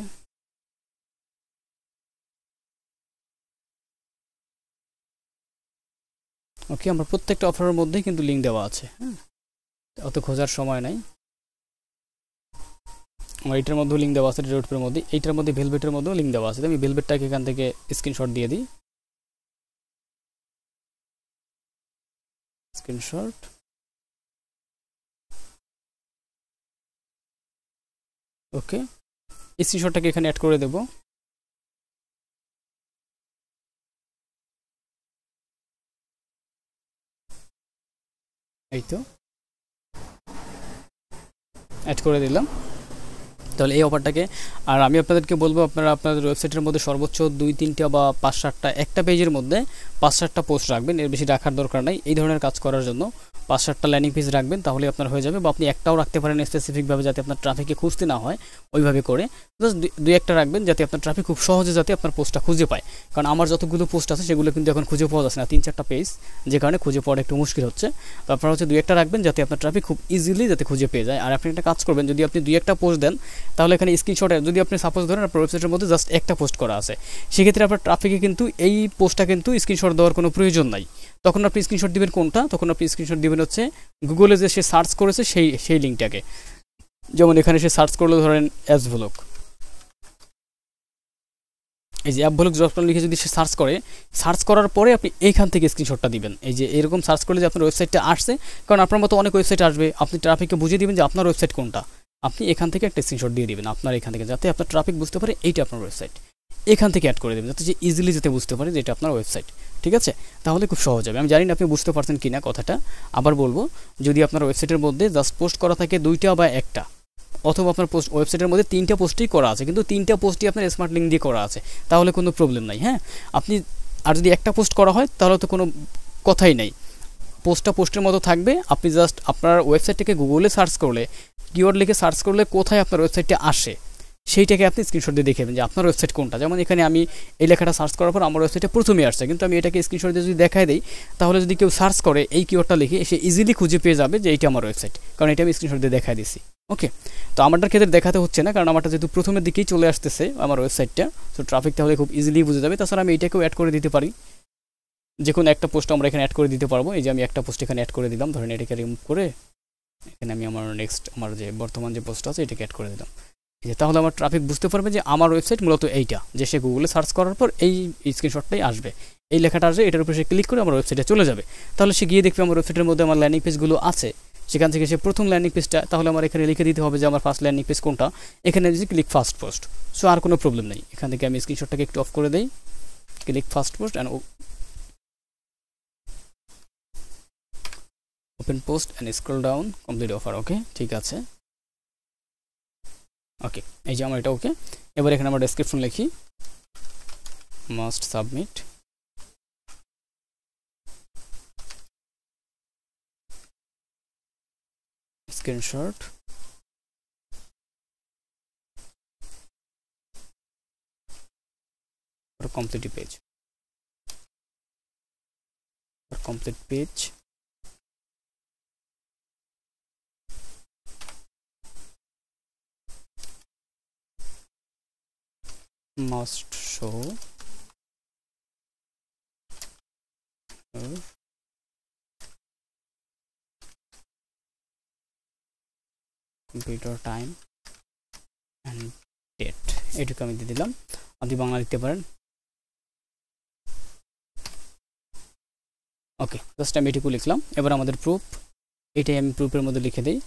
ওকে, আমরা প্রত্যেকটা অফারের মধ্যেই কিন্তু লিঙ্ক দেওয়া আছে। হ্যাঁ, অত খোঁজার সময় নাই। আমার এটার মধ্যেও লিঙ্ক দেওয়া আছে, রেডউডের মধ্যে, এইটার মধ্যে ভেলভেটের মধ্যেও লিঙ্ক দেওয়া আছে। আমি ভেলভেটটাকে এখান থেকে স্ক্রিনশট দিয়ে দিই। স্ক্রিনশট, ওকে, স্ক্রিনশটটাকে এখানে অ্যাড করে দেব। এই তো অ্যাড করে দিলাম। তাহলে এই অফারটাকে, আর আমি আপনাদেরকে বলবো, আপনারা আপনাদের ওয়েবসাইটের মধ্যে সর্বোচ্চ 2-3টা বা 5-7টা, একটা পেজের মধ্যে 5-7টা পোস্ট রাখবেন। এর বেশি রাখার দরকার নাই এই ধরনের কাজ করার জন্য। 5-7টা ল্যান্ডিং পেজ রাখবেন, তাহলে আপনার হয়ে যাবে। বা আপনি একটাও রাখতে পারেন স্পেসিফিকভাবে, যাতে আপনার ট্রাফিকে খুঁজতে না হয়, ওইভাবে করে জাস্ট 2-1টা রাখবেন, যাতে আপনার ট্রাফিক খুব সহজে যাতে আপনার পোস্টটা খুঁজে পায়। কারণ আমার যতগুলো পোস্ট আছে সেগুলো কিন্তু এখন খুঁজে পাওয়া যাচ্ছে না, 3-4টা পেজ, যে কারণে খুঁজে পাওয়াটা একটু মুশকিল হচ্ছে। তো আপনারা হচ্ছে 2-1টা রাখবেন, যাতে আপনার ট্রাফিক খুব ইজিলি যাতে খুঁজে পেয়ে যায়। আর আপনি একটা কাজ করবেন, যদি আপনি 2-1টা পোস্ট দেন, তাহলে এখানে স্ক্রিনশটে, যদি আপনি সাপোজ ধরেন আপনার ওয়েবসাইটের মধ্যে জাস্ট একটা পোস্ট করা আছে, সেক্ষেত্রে আপনার ট্রাফিকে কিন্তু এই পোস্টটা কিন্তু স্ক্রিনশট দেওয়ার কোনো প্রয়োজন নাই। তখন আপনি স্ক্রিনশট দিবেন কোনটা? তখন আপনি স্ক্রিনশট দিবেন হচ্ছে গুগলে যে সে সার্চ করেছে সেই লিঙ্কটাকে। যেমন এখানে সে সার্চ করলো ধরেন অ্যাজ ভ্লগ, এই যে অ্যাপ ভ্লগ ডট লিখে যদি সে সার্চ করে, সার্চ করার পরে আপনি এইখান থেকে স্ক্রিনশটটা দিবেন। এই যে এরকম সার্চ করলে যে আপনার ওয়েবসাইটটা আসছে, কারণ আপনার মতো অনেক ওয়েবসাইট আসবে, আপনি ট্রাফিককে বুঝিয়ে দিবেন যে আপনার ওয়েবসাইট কোনটা। আপনি এখান থেকে একটা স্ক্রিনশট দিয়ে দিবেন আপনার এখান থেকে, যাতে আপনার ট্রাফিক বুঝতে পারে এইটা আপনার ওয়েবসাইট। এখান থেকে অ্যাড করে দেবেন, যাতে যে ইজিলি যাতে বুঝতে পারে যে এটা আপনার ওয়েবসাইট। ঠিক আছে, তাহলে খুব সহজ হবে। আমি জানি না আপনি বুঝতে পারছেন কিনা কথাটা, আবার বলবো। যদি আপনার ওয়েবসাইটের মধ্যে জাস্ট পোস্ট করা থাকে 2টা বা 1টা, অথবা আপনার পোস্ট ওয়েবসাইটের মধ্যে 3টা পোস্টই করা আছে, কিন্তু 3টা পোস্টই আপনার স্মার্ট লিঙ্ক দিয়ে করা আছে, তাহলে কোনো প্রবলেম নাই। হ্যাঁ, আপনি আর যদি একটা পোস্ট করা হয়, তাহলে তো কোনো কথাই নাই, পোস্টটা পোস্টের মতো থাকবে। আপনি জাস্ট আপনার ওয়েবসাইটটাকে গুগলে সার্চ করলে, কিওয়ার্ড লিখে সার্চ করলে কোথায় আপনার ওয়েবসাইটটা আসে, সেইটাকে আপনি স্ক্রিনশট দিয়ে দেখাবেন যে আপনার ওয়েবসাইট কোনটা। যেমন এখানে আমি এই লেখাটা সার্চ করার পর আমার ওয়েবসাইটে প্রথমেই আসছে, কিন্তু আমি এটাকে স্ক্রিনশট দিয়ে যদি দেখাই দিই, তাহলে যদি কেউ সার্চ করে এই কিওয়ার্ডটা লিখে, সে ইজিলি খুঁজে পেয়ে যাবে যে এইটা আমার ওয়েবসাইট, কারণ এটা আমি স্ক্রিনশট দিয়ে দেখাই দিছি। ওকে, তো আমারটার ক্ষেত্রে দেখাতে হচ্ছে না, কারণ আমারটা যেহেতু প্রথমের দিকেই চলে আসতেছে আমার ওয়েবসাইটটা, তো ট্রাফিক তাহলে খুব ইজিলি বুঝে যাবে। তাছাড়া আমি এইটাকেও অ্যাড করে দিতে পারি, যে কোনো একটা পোস্ট আমরা এখানে অ্যাড করে দিতে পারবো। এই যে আমি একটা পোস্ট এখানে অ্যাড করে দিলাম, ধরেন এটাকে রিমুভ করে এখানে আমি আমার নেক্সট, আমার যে বর্তমান যে পোস্ট আছে এটাকে অ্যাড করে দিলাম। এই যে, তাহলে আমার ট্রাফিক বুঝতে পারবে যে আমার ওয়েবসাইট মূলত এইটা, যে সে গুগলে সার্চ করার পর এই স্ক্রিনশটটাই আসবে, এই লেখাটা আসবে, এটার উপরে সে ক্লিক করে আমার ওয়েবসাইটে চলে যাবে। তাহলে সে গিয়ে দেখবে আমার ওয়েবসাইটের মধ্যে আমার ল্যান্ডিং পেজগুলো আছে, সেখান থেকে সে প্রথম ল্যান্ডিং পেজটা, তাহলে আমার এখানে লিখে দিতে হবে যে আমার ফার্স্ট ল্যান্ডিং পেজ কোনটা, এখানে যদি ক্লিক ফার্স্ট পোস্ট। সো আর কোনো প্রবলেম নেই। এখান থেকে আমি স্ক্রিনশটটাকে একটু অফ করে দিই, click first post and open post and scroll down, complete offer. Okay, ঠিক আছে। ওকে, এই যে আমার এটা ওকে। এবার এখানে আমরা ডেসক্রিপশন লিখি, must submit screenshot complete page. For complete page, must show computer time and date. এটুকু আমি দিয়ে দিলাম, আপনি বাংলা লিখতে পারেন। ওকে, জাস্ট আমি এটুকু লিখলাম। এবার আমাদের প্রুফ, এটাই আমি প্রুফের মধ্যে লিখে দিই।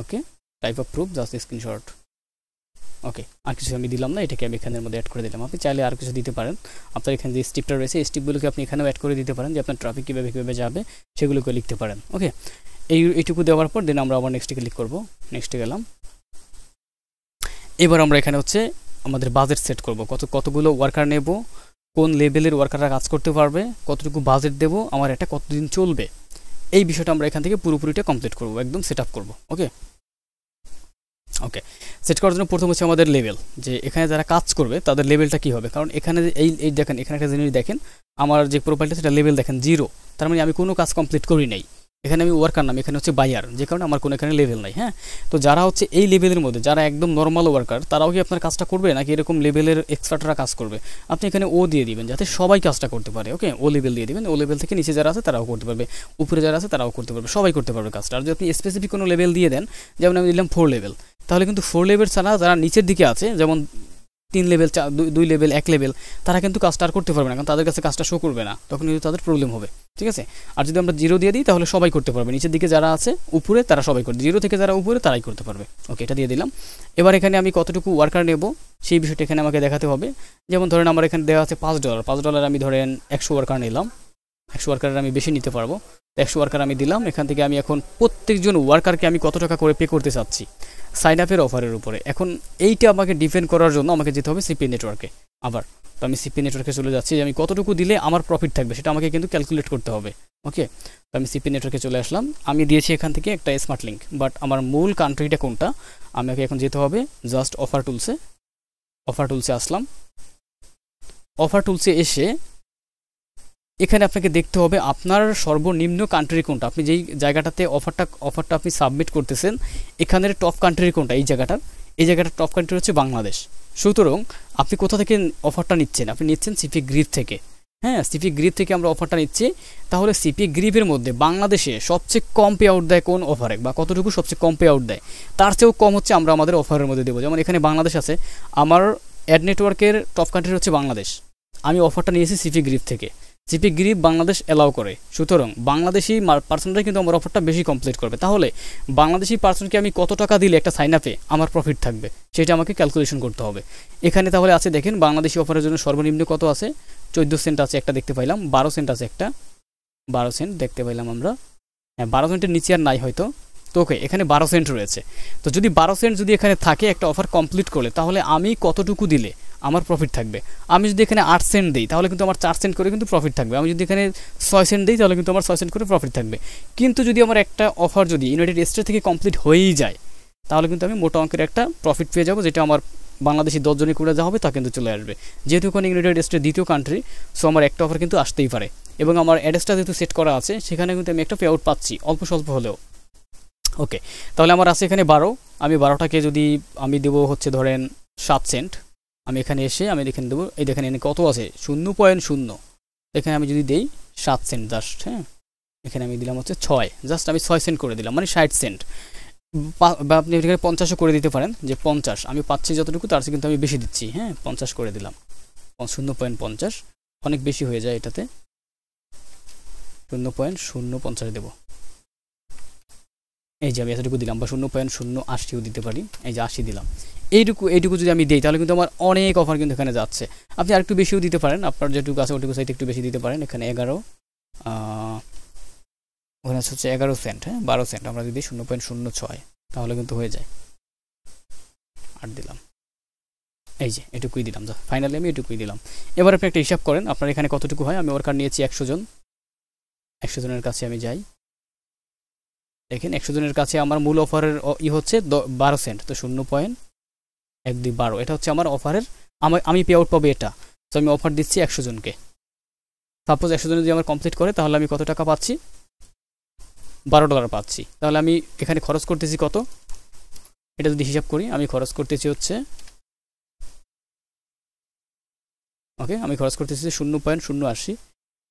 Okay, type of proof just screenshot. Okay, আর কিছু আমি দিলাম না, এটাকে আমি এখানের মধ্যে অ্যাড করে দিলাম। আপনি চাইলে আর কিছু দিতে পারেন। আপনার এখানে যে স্টেপটা রয়েছে এই স্টেপগুলোকে আপনি এখানেও অ্যাড করে দিতে পারেন, যে আপনার ট্রাফিক কীভাবে যাবে সেগুলোকে লিখতে পারেন। ওকে, এইটুকু দেওয়ার পর দেন আমরা আবার নেক্সটে ক্লিক করব। নেক্সটে গেলাম। এবার আমরা এখানে হচ্ছে আমাদের বাজেট সেট করব, কতগুলো ওয়ার্কার নেব, কোন লেভেলের ওয়ার্কাররা কাজ করতে পারবে, কতটুকু বাজেট দেব, আমার এটা কতদিন চলবে, এই বিষয়টা আমরা এখান থেকে পুরোপুরিটা কমপ্লিট করব, একদম সেট আপ করবো। ওকে ওকে, সেট করার জন্য প্রথম হচ্ছে আমাদের লেভেল, যে এখানে যারা কাজ করবে তাদের লেভেলটা কী হবে। কারণ এখানে এই দেখেন, এখানে একটা জিনিস দেখেন, আমার যে প্রোফাইলটা সেটা লেভেল দেখেন 0, তার মানে আমি কোনো কাজ কমপ্লিট করি নাই। এখানে আমি ওয়ার্কার নাম, এখানে হচ্ছে বায়ার, যে কারণে আমার কোনো এখানে লেভেল নাই। হ্যাঁ, তো যারা হচ্ছে এই লেভেলের মধ্যে, যারা একদম নর্মাল ওয়ার্কার, তারাও কি আপনার কাজটা করবে, নাকি এরকম লেভেলের এক্সপার্টরা কাজ করবে? আপনি এখানে ও দিয়ে দিবেন, যাতে সবাই কাজটা করতে পারে। ওকে, ও লেভেল দিয়ে দিবেন। ও লেভেল থেকে নিচে যারা আছে তারাও করতে পারবে, উপরে যারা আছে তারাও করতে পারবে, সবাই করতে পারবে কাজটা। আর যদি আপনি স্পেসিফিক কোনো লেভেল দিয়ে দেন, যেমন আমি দিলাম 4 লেভেল, তাহলে কিন্তু 4 লেভেল ছাড়া যারা নিচের দিকে আছে, যেমন 3 লেভেল, 2 লেভেল, 1 লেভেল, তারা কিন্তু কাজটা আর করতে পারবে না, কারণ তাদের কাছে কাজটা শো করবে না, তখন কিন্তু তাদের প্রবলেম হবে। ঠিক আছে, আর যদি আমরা 0 দিয়ে দিই তাহলে সবাই করতে পারবে, নিচের দিকে যারা আছে, উপরে তারা সবাই করবে, 0 থেকে যারা উপরে তারাই করতে পারবে। ওকে, এটা দিয়ে দিলাম। এবার এখানে আমি কতটুকু ওয়ার্কার নেব সেই বিষয়টা এখানে আমাকে দেখাতে হবে। যেমন ধরেন আমার এখানে দেওয়া আছে $5, আমি ধরেন 100 ওয়ার্কার নিলাম, 100 ওয়ার্কারের আমি বেশি নিতে পারবো, 100 ওয়ার্কার আমি দিলাম। এখান থেকে আমি এখন প্রত্যেকজন ওয়ার্কারকে আমি কত টাকা করে পে করতে চাচ্ছি সাইন আপের অফারের উপরে। এখন এইটা আমাকে ডিফেন্ড করার জন্য আমাকে যেতে হবে সিপি নেটওয়ার্কে। আবার তো আমি সিপি নেটওয়ার্কে চলে যাচ্ছি, যে আমি কতটুকু দিলে আমার প্রফিট থাকবে সেটা আমাকে কিন্তু ক্যালকুলেট করতে হবে। ওকে, তো আমি সিপি নেটওয়ার্কে চলে আসলাম। আমি দিয়েছি এখান থেকে একটা স্মার্ট লিঙ্ক, বাট আমার মূল কান্ট্রিটা কোনটা, আমাকে এখন যেতে হবে জাস্ট অফার টুলসে আসলাম। অফার টুলসে এসে এখানে আপনাকে দেখতে হবে আপনার সর্বনিম্ন কান্ট্রি কোনটা, আপনি যেই জায়গাটাতে অফারটা আপনি সাবমিট করতেছেন, এখানের টপ কান্ট্রি কোনটা, এই জায়গাটার টপ কান্ট্রি হচ্ছে বাংলাদেশ। সুতরাং আপনি কোথা থেকে অফারটা নিচ্ছেন, আপনি নিচ্ছেন সিপি গ্রিড থেকে। হ্যাঁ, সিপি গ্রিড থেকে আমরা অফারটা নিচ্ছি। তাহলে সিপি গ্রিপের মধ্যে বাংলাদেশে সবচেয়ে কম পে আউট দেয় কোন অফারে, বা কতটুকু সবচেয়ে কম পে আউট দেয়, তার চেয়েও কম হচ্ছে আমরা আমাদের অফারের মধ্যে দেবো। যেমন এখানে বাংলাদেশ আছে, আমার অ্যাড নেটওয়ার্কের টপ কান্ট্রি হচ্ছে বাংলাদেশ, আমি অফারটা নিয়েছি সিপি গ্রিপ থেকে। সিপি গ্রিপ বাংলাদেশ অ্যালাউ করে, সুতরাং বাংলাদেশি পার্সনটাই কিন্তু আমার অফারটা বেশি কমপ্লিট করবে। তাহলে বাংলাদেশি পার্সনকে আমি কত টাকা দিলে একটা সাইন আপে আমার প্রফিট থাকবে সেটা আমাকে ক্যালকুলেশন করতে হবে। এখানে তাহলে আছে দেখেন, বাংলাদেশি অফারের জন্য সর্বনিম্ন কত আছে, 14 সেন্ট আছে একটা দেখতে পাইলাম, 12 সেন্ট আছে একটা, 12 সেন্ট দেখতে পাইলাম আমরা। হ্যাঁ, 12 সেন্টের নিচে আর নাই হয়তো। তো ওকে, এখানে 12 সেন্ট রয়েছে। তো যদি 12 সেন্ট যদি এখানে থাকে একটা অফার কমপ্লিট করলে, তাহলে আমি কতটুকু দিলে আমার প্রফিট থাকবে। আমি যদি এখানে 8 সেন্ট দিই তাহলে কিন্তু আমার 4 সেন্ট করে কিন্তু প্রফিট থাকবে। আমি যদি এখানে 6 সেন্ট দিই তাহলে কিন্তু আমার 6 সেন্ট করে প্রফিট থাকবে। কিন্তু যদি আমার একটা অফার যদি ইউনাইটেড স্টেটস থেকে কমপ্লিট হয়েই যায়, তাহলে কিন্তু আমি মোটা অঙ্কের একটা প্রফিট পেয়ে যাবো, যেটা আমার বাংলাদেশি 10 জনই করে যা হবে তা কিন্তু চলে আসবে। যেহেতু ওখানে ইউনাইটেড স্টেটস দ্বিতীয় কান্ট্রি, সো আমার একটা অফার কিন্তু আসতেই পারে। এবং আমার অ্যাড্রেসটা যেহেতু সেট করা আছে, সেখানে কিন্তু আমি একটা পে আউট পাচ্ছি অল্প স্বল্প হলেও। ওকে, তাহলে আমার আছে এখানে 12, আমি 12টাকে যদি আমি দেবো হচ্ছে ধরেন 7 সেন্ট, আমি এখানে এসে আমি এখানে দেবো, এই দেখেন এখানে কত আছে 0.0, এখানে আমি যদি দেই 7 সেন্ট জাস্ট। হ্যাঁ, এখানে আমি দিলাম হচ্ছে 6, জাস্ট আমি 6 সেন্ট করে দিলাম, মানে 60 সেন্ট। বা আপনি এখানে 50ও করে দিতে পারেন, যে 50 আমি পাচ্ছি যতটুকু তার চেয়ে কিন্তু আমি বেশি দিচ্ছি। হ্যাঁ, 50 করে দিলাম, 0.50, অনেক বেশি হয়ে যায় এটাতে, 0.050 দেবো। এই যে আমি এতটুকু দিলাম, বা 0.080ও দিতে পারি, এই যে 80 দিলাম। এইটুকু যদি আমি দিই তাহলে কিন্তু আমার অনেক অফার কিন্তু এখানে যাচ্ছে। আপনি আরেকটু বেশিও দিতে পারেন, আপনার যেটুকু আছে ওটুকু সাইতে একটু বেশি দিতে পারেন। এখানে 11, ওখানে হচ্ছে 11 সেন্ট। হ্যাঁ, 12 সেন্ট আমরা যদি 0.06 তাহলে কিন্তু হয়ে যায়। 8 দিলাম, এই যে এটুকুই দিলাম, ফাইনালি আমি এটুকুই দিলাম। এবার আপনি একটা হিসাব করেন আপনার এখানে কতটুকু হয়। আমি ওয়ার্কার নিয়েছি 100 জন, 100 জনের কাছে আমি যাই, দেখেন 100 জনের কাছে আমার মূল অফারের হচ্ছে 12 সেন্ট, তো 0.12 12, এটা হচ্ছে আমার অফারের, আমি পে আউট পাবো এটা। তো আমি অফার দিচ্ছি 100 জনকে। সাপোজ 100 জন যদি আমার কমপ্লিট করে তাহলে আমি কত টাকা পাচ্ছি, $12 পাচ্ছি। তাহলে আমি এখানে খরচ করতেছি কত, এটা যদি হিসাব করি আমি খরচ করতেছি হচ্ছে, ওকে আমি খরচ করতেছি 0.080,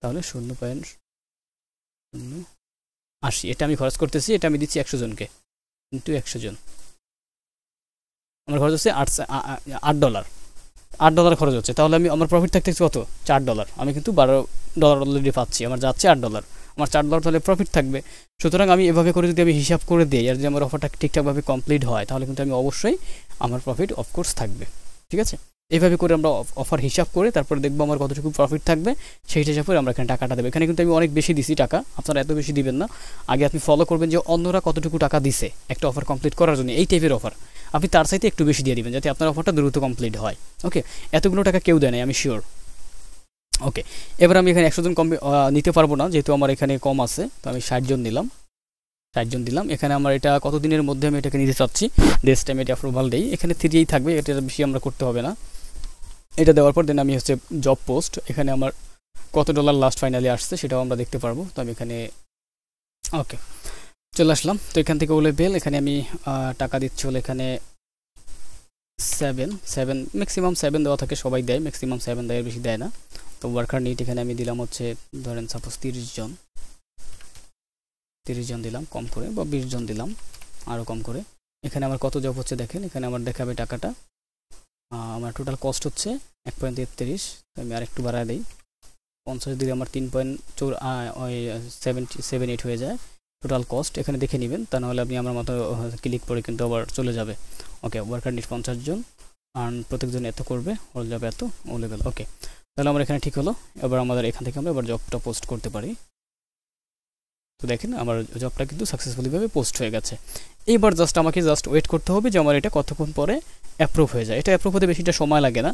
তাহলে 0.080 এটা আমি খরচ করতেছি, এটা আমি দিচ্ছি 100 জনকে ইন্টু 100 জন, আমার খরচ হচ্ছে $8 খরচ হচ্ছে। তাহলে আমি আমার প্রফিট থাকতেছে কত, $4। আমি কিন্তু $12 অলরেডি পাচ্ছি, আমার যাচ্ছে $8, আমার $4 তাহলে প্রফিট থাকবে। সুতরাং আমি এভাবে করে যদি আমি হিসাব করে দিই আর যদি আমার অফারটা ঠিকঠাকভাবে কমপ্লিট হয় তাহলে কিন্তু আমি অবশ্যই আমার প্রফিট অফকোর্স থাকবে। ঠিক আছে, এইভাবে করে আমরা অফার হিসাব করে তারপরে দেখবো আমার কতটুকু প্রফিট থাকবে, সেই হিসাব করে আমরা এখানে টাকাটা দেবো। এখানে কিন্তু আমি অনেক বেশি দিছি টাকা, আপনারা এত বেশি দিবেন না। আগে আপনি ফলো করবেন যে অন্যরা কতটুকু টাকা দিছে একটা অফার কমপ্লিট করার জন্য, এই টাইপের অফার আপনি তার সাথে একটু বেশি দিয়ে দিবেন যাতে আপনার অফারটা দ্রুত কমপ্লিট হয়। ওকে, এতগুলো টাকা কেউ দেয় নাই, আমি শিওর। ওকে, এবার আমি এখানে 100 জন কম নিতে পারবো না, যেহেতু আমার এখানে কম আছে, তো আমি 60 জন দিলাম। এখানে আমার এটা কত দিনের মধ্যে আমি এটাকে নিতে চাচ্ছি, দিস টাইম এটা অ্যাপ্রুভাল দেই, এখানে 3 থাকবে, এটা বেশি আমরা করতে হবে না। এটা দেওয়ার পর দেন আমি হচ্ছে জব পোস্ট, এখানে আমার কত ডলার লাস্ট ফাইনালি আসছে সেটাও আমরা দেখতে পারবো। তো আমি এখানে ওকে চলে আসলাম। তো এখান থেকে ওলে বেল, এখানে আমি টাকা দিচ্ছি হলো এখানে 7 ম্যাক্সিমাম 7 দেওয়া থাকে, সবাই দেয় ম্যাক্সিমাম 7 দেয়, বেশি দেয় না। তো ওয়ার্কার নিট এখানে আমি দিলাম হচ্ছে ধরেন সাপোজ 30 জন দিলাম কম করে, বা 20 জন দিলাম আরও কম করে। এখানে আমার কত জব হচ্ছে দেখেন, এখানে আমার দেখাবে টাকাটা, আমার টোটাল কস্ট হচ্ছে 1.33, আমি আর একটু বাড়ায় দিই, 50 দিলে আমার 3.78 হয়ে যায় টোটাল কস্ট। এখানে দেখে নেবেন, তা নাহলে আপনি আমার মতো ক্লিক করে কিন্তু আবার চলে যাবে। ওকে, ওয়ার্কার নিট 50 জন, আর্ন প্রত্যেকজন এত করবে, হয়ে যাবে এত ও লেভেল। ওকে, তাহলে আমার এখানে ঠিক হলো। এবার আমাদের এখান থেকে আমরা এবার জবটা পোস্ট করতে পারি। তো দেখেন আমার জবটা কিন্তু সাকসেসফুলিভাবে পোস্ট হয়ে গেছে। এইবার আমাকে ওয়েট করতে হবে যে আমার এটা কতক্ষণ পরে অ্যাপ্রুভ হয়ে যায়। এটা অ্যাপ্রুভ হতে বেশিটা সময় লাগে না,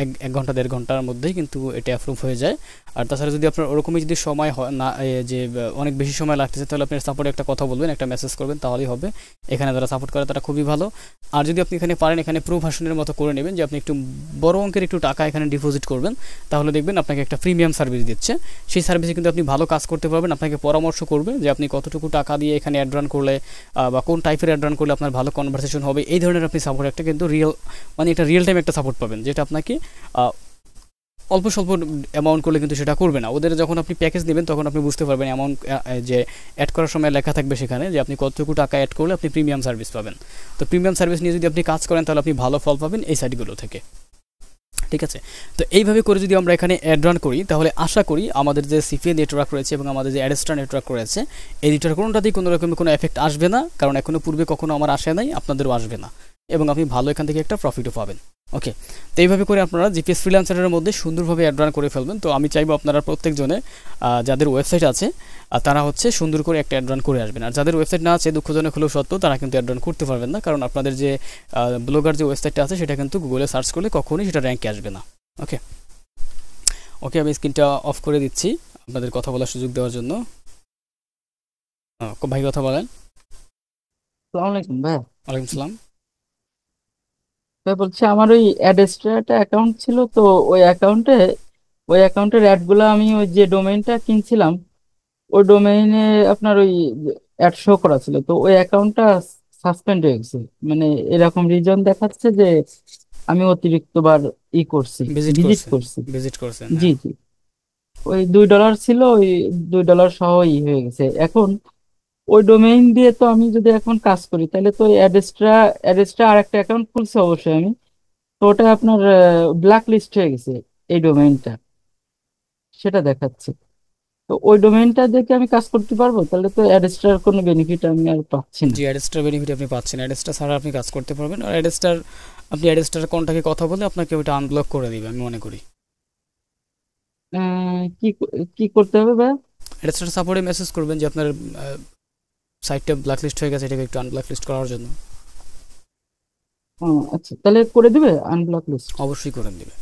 1 ঘন্টা 1.5 ঘন্টার মধ্যেই কিন্তু এটা অ্যাপ্রুভ হয়ে যায়। আর তাছাড়া যদি আপনার ওরকমই যদি সময় হয় না, যে অনেক বেশি সময় লাগতেছে, তাহলে আপনি সাপোর্টে একটা কথা বলবেন, একটা মেসেজ করবেন, তাহলেই হবে। এখানে যারা সাপোর্ট করে তারা খুবই ভালো। আর যদি আপনি এখানে পারেন এখানে প্রো ভার্সনের মতো করে নেবেন, যে আপনি একটু বড় অঙ্কের একটু টাকা এখানে ডিপোজিট করবেন, তাহলে দেখবেন আপনাকে একটা প্রিমিয়াম সার্ভিস দিচ্ছে। সেই সার্ভিসে কিন্তু আপনি ভালো কাজ করতে পারবেন, আপনাকে পরামর্শ করবে যে আপনি কতটুকু টাকা দিয়ে এখানে অ্যাড রান করলে বা কোন টাইপের অ্যাড রান করলে আপনার ভালো কনভারসেশন হবে, এই ধরনের আপনি সাপোর্ট একটা কিন্তু একটা রিয়েল টাইম একটা সাপোর্ট পাবেন, যেটা আপনাকে অল্প স্বল্প অ্যামাউন্ট করলে কিন্তু সেটা করবে না। ওদের যখন আপনি প্যাকেজ নেবেন তখন আপনি বুঝতে পারবেন অ্যামাউন্ট, যে অ্যাড করার সময় লেখা থাকবে সেখানে যে আপনি কতটুকু টাকা অ্যাড করলে আপনি প্রিমিয়াম সার্ভিস পাবেন। তো প্রিমিয়াম সার্ভিস নিয়ে যদি আপনি কাজ করেন তাহলে আপনি ভালো ফল পাবেন এই সাইটগুলো থেকে। ঠিক আছে, তো এইভাবে করে যদি আমরা এখানে অ্যাড রান করি তাহলে আশা করি আমাদের যে সিপিএ নেটওয়ার্ক রয়েছে এবং আমাদের যে অ্যাডস্টার নেটওয়ার্ক রয়েছে, এই দুটার কোনোটাতেই কোনো রকমের কোনো এফেক্ট আসবে না, কারণ এখনো পূর্বে কখনো আমার আসে নাই, আপনাদেরও আসবে না, এবং আপনি ভালো এখান থেকে একটা প্রফিটও পাবেন। ওকে, তো এইভাবে করে আপনারা জিপিএস ফ্রিল্যান্সারের মধ্যে সুন্দরভাবে অ্যাড রান করে ফেলবেন। তো আমি চাইবো আপনারা প্রত্যেকজনে যাদের ওয়েবসাইট আছে তারা হচ্ছে সুন্দর করে একটা অ্যাড রান করে আসবেন। আর যাদের ওয়েবসাইট না আছে, দুঃখজনক হলেও সত্য, তারা কিন্তু অ্যাড রান করতে পারবেন না, কারণ আপনাদের যে ব্লগার যে ওয়েবসাইটটা আছে সেটা কিন্তু গুগলে সার্চ করলে কখনোই সেটা র্যাঙ্কে আসবে না। ওকে ওকে, আমি স্ক্রিনটা অফ করে দিচ্ছি আপনাদের কথা বলার সুযোগ দেওয়ার জন্য। ভাই কথা বলেন। আসসালামু আলাইকুম ভাই। ওয়ালাইকুম সালাম। ভাই বলছি আমার ওই অ্যাডেস্ট্রা একটা অ্যাকাউন্ট ছিল, তো ওই অ্যাকাউন্টে ওই অ্যাকাউন্টের অ্যাডগুলো আমি ওই যে ডোমেইনটা কিনছিলাম, ওই ডোমেইনে আপনার ওই অ্যাড শো করা ছিল, তো ওই অ্যাকাউন্টটা সাসপেন্ড হয়ে গেছে। মানে এরকম রিজন দেখাচ্ছে যে আমি অতিরিক্ত বার করছি, ভিজিট করছি। ভিজিট করছেন, জি হ্যাঁ। জি, ওই $2 ছিল, ওই $2 সহ হয়ে গেছে। এখন ওই ডোমেইন দিয়ে তো আমি যদি এখন কাজ করি তাহলে তো অ্যাডেস্ট্রা অ্যাডেস্ট্রা আর একটা অ্যাকাউন্ট খুলছে অবশ্যই আমি, তো ওটা আপনার ব্ল্যাক লিস্ট হয়ে গেছে এই ডোমেইনটা, সেটা দেখাচ্ছে। তো ওই ডোমেইনটা দেখে আমি কাজ করতে পারবো, তাহলে তো অ্যাডেস্ট্রার কোনো বেনিফিট আমি আর পাচ্ছি না। জি, অ্যাডস্টার বেনিফিট আপনি পাচ্ছেন, অ্যাডস্টার ছাড়া আপনি কাজ করতে পারবেন। আর আপনি অ্যাডস্টার কোনটাকে কথা বলে আপনাকে ওইটা আনব্লক করে দিবে আমি মনে করি। কি কি করতে হবে ভাই? অ্যাডস্টার সাপোর্টে মেসেজ করবেন যে আপনার সাইটটা ব্ল্যাক লিস্ট হয়ে গেছে, এটাকে একটু আনব্ল্যাক লিস্ট করার জন্য। আচ্ছা, তাহলে করে দিবে আনব্লক লিস্ট? অবশ্যই করে দিবে।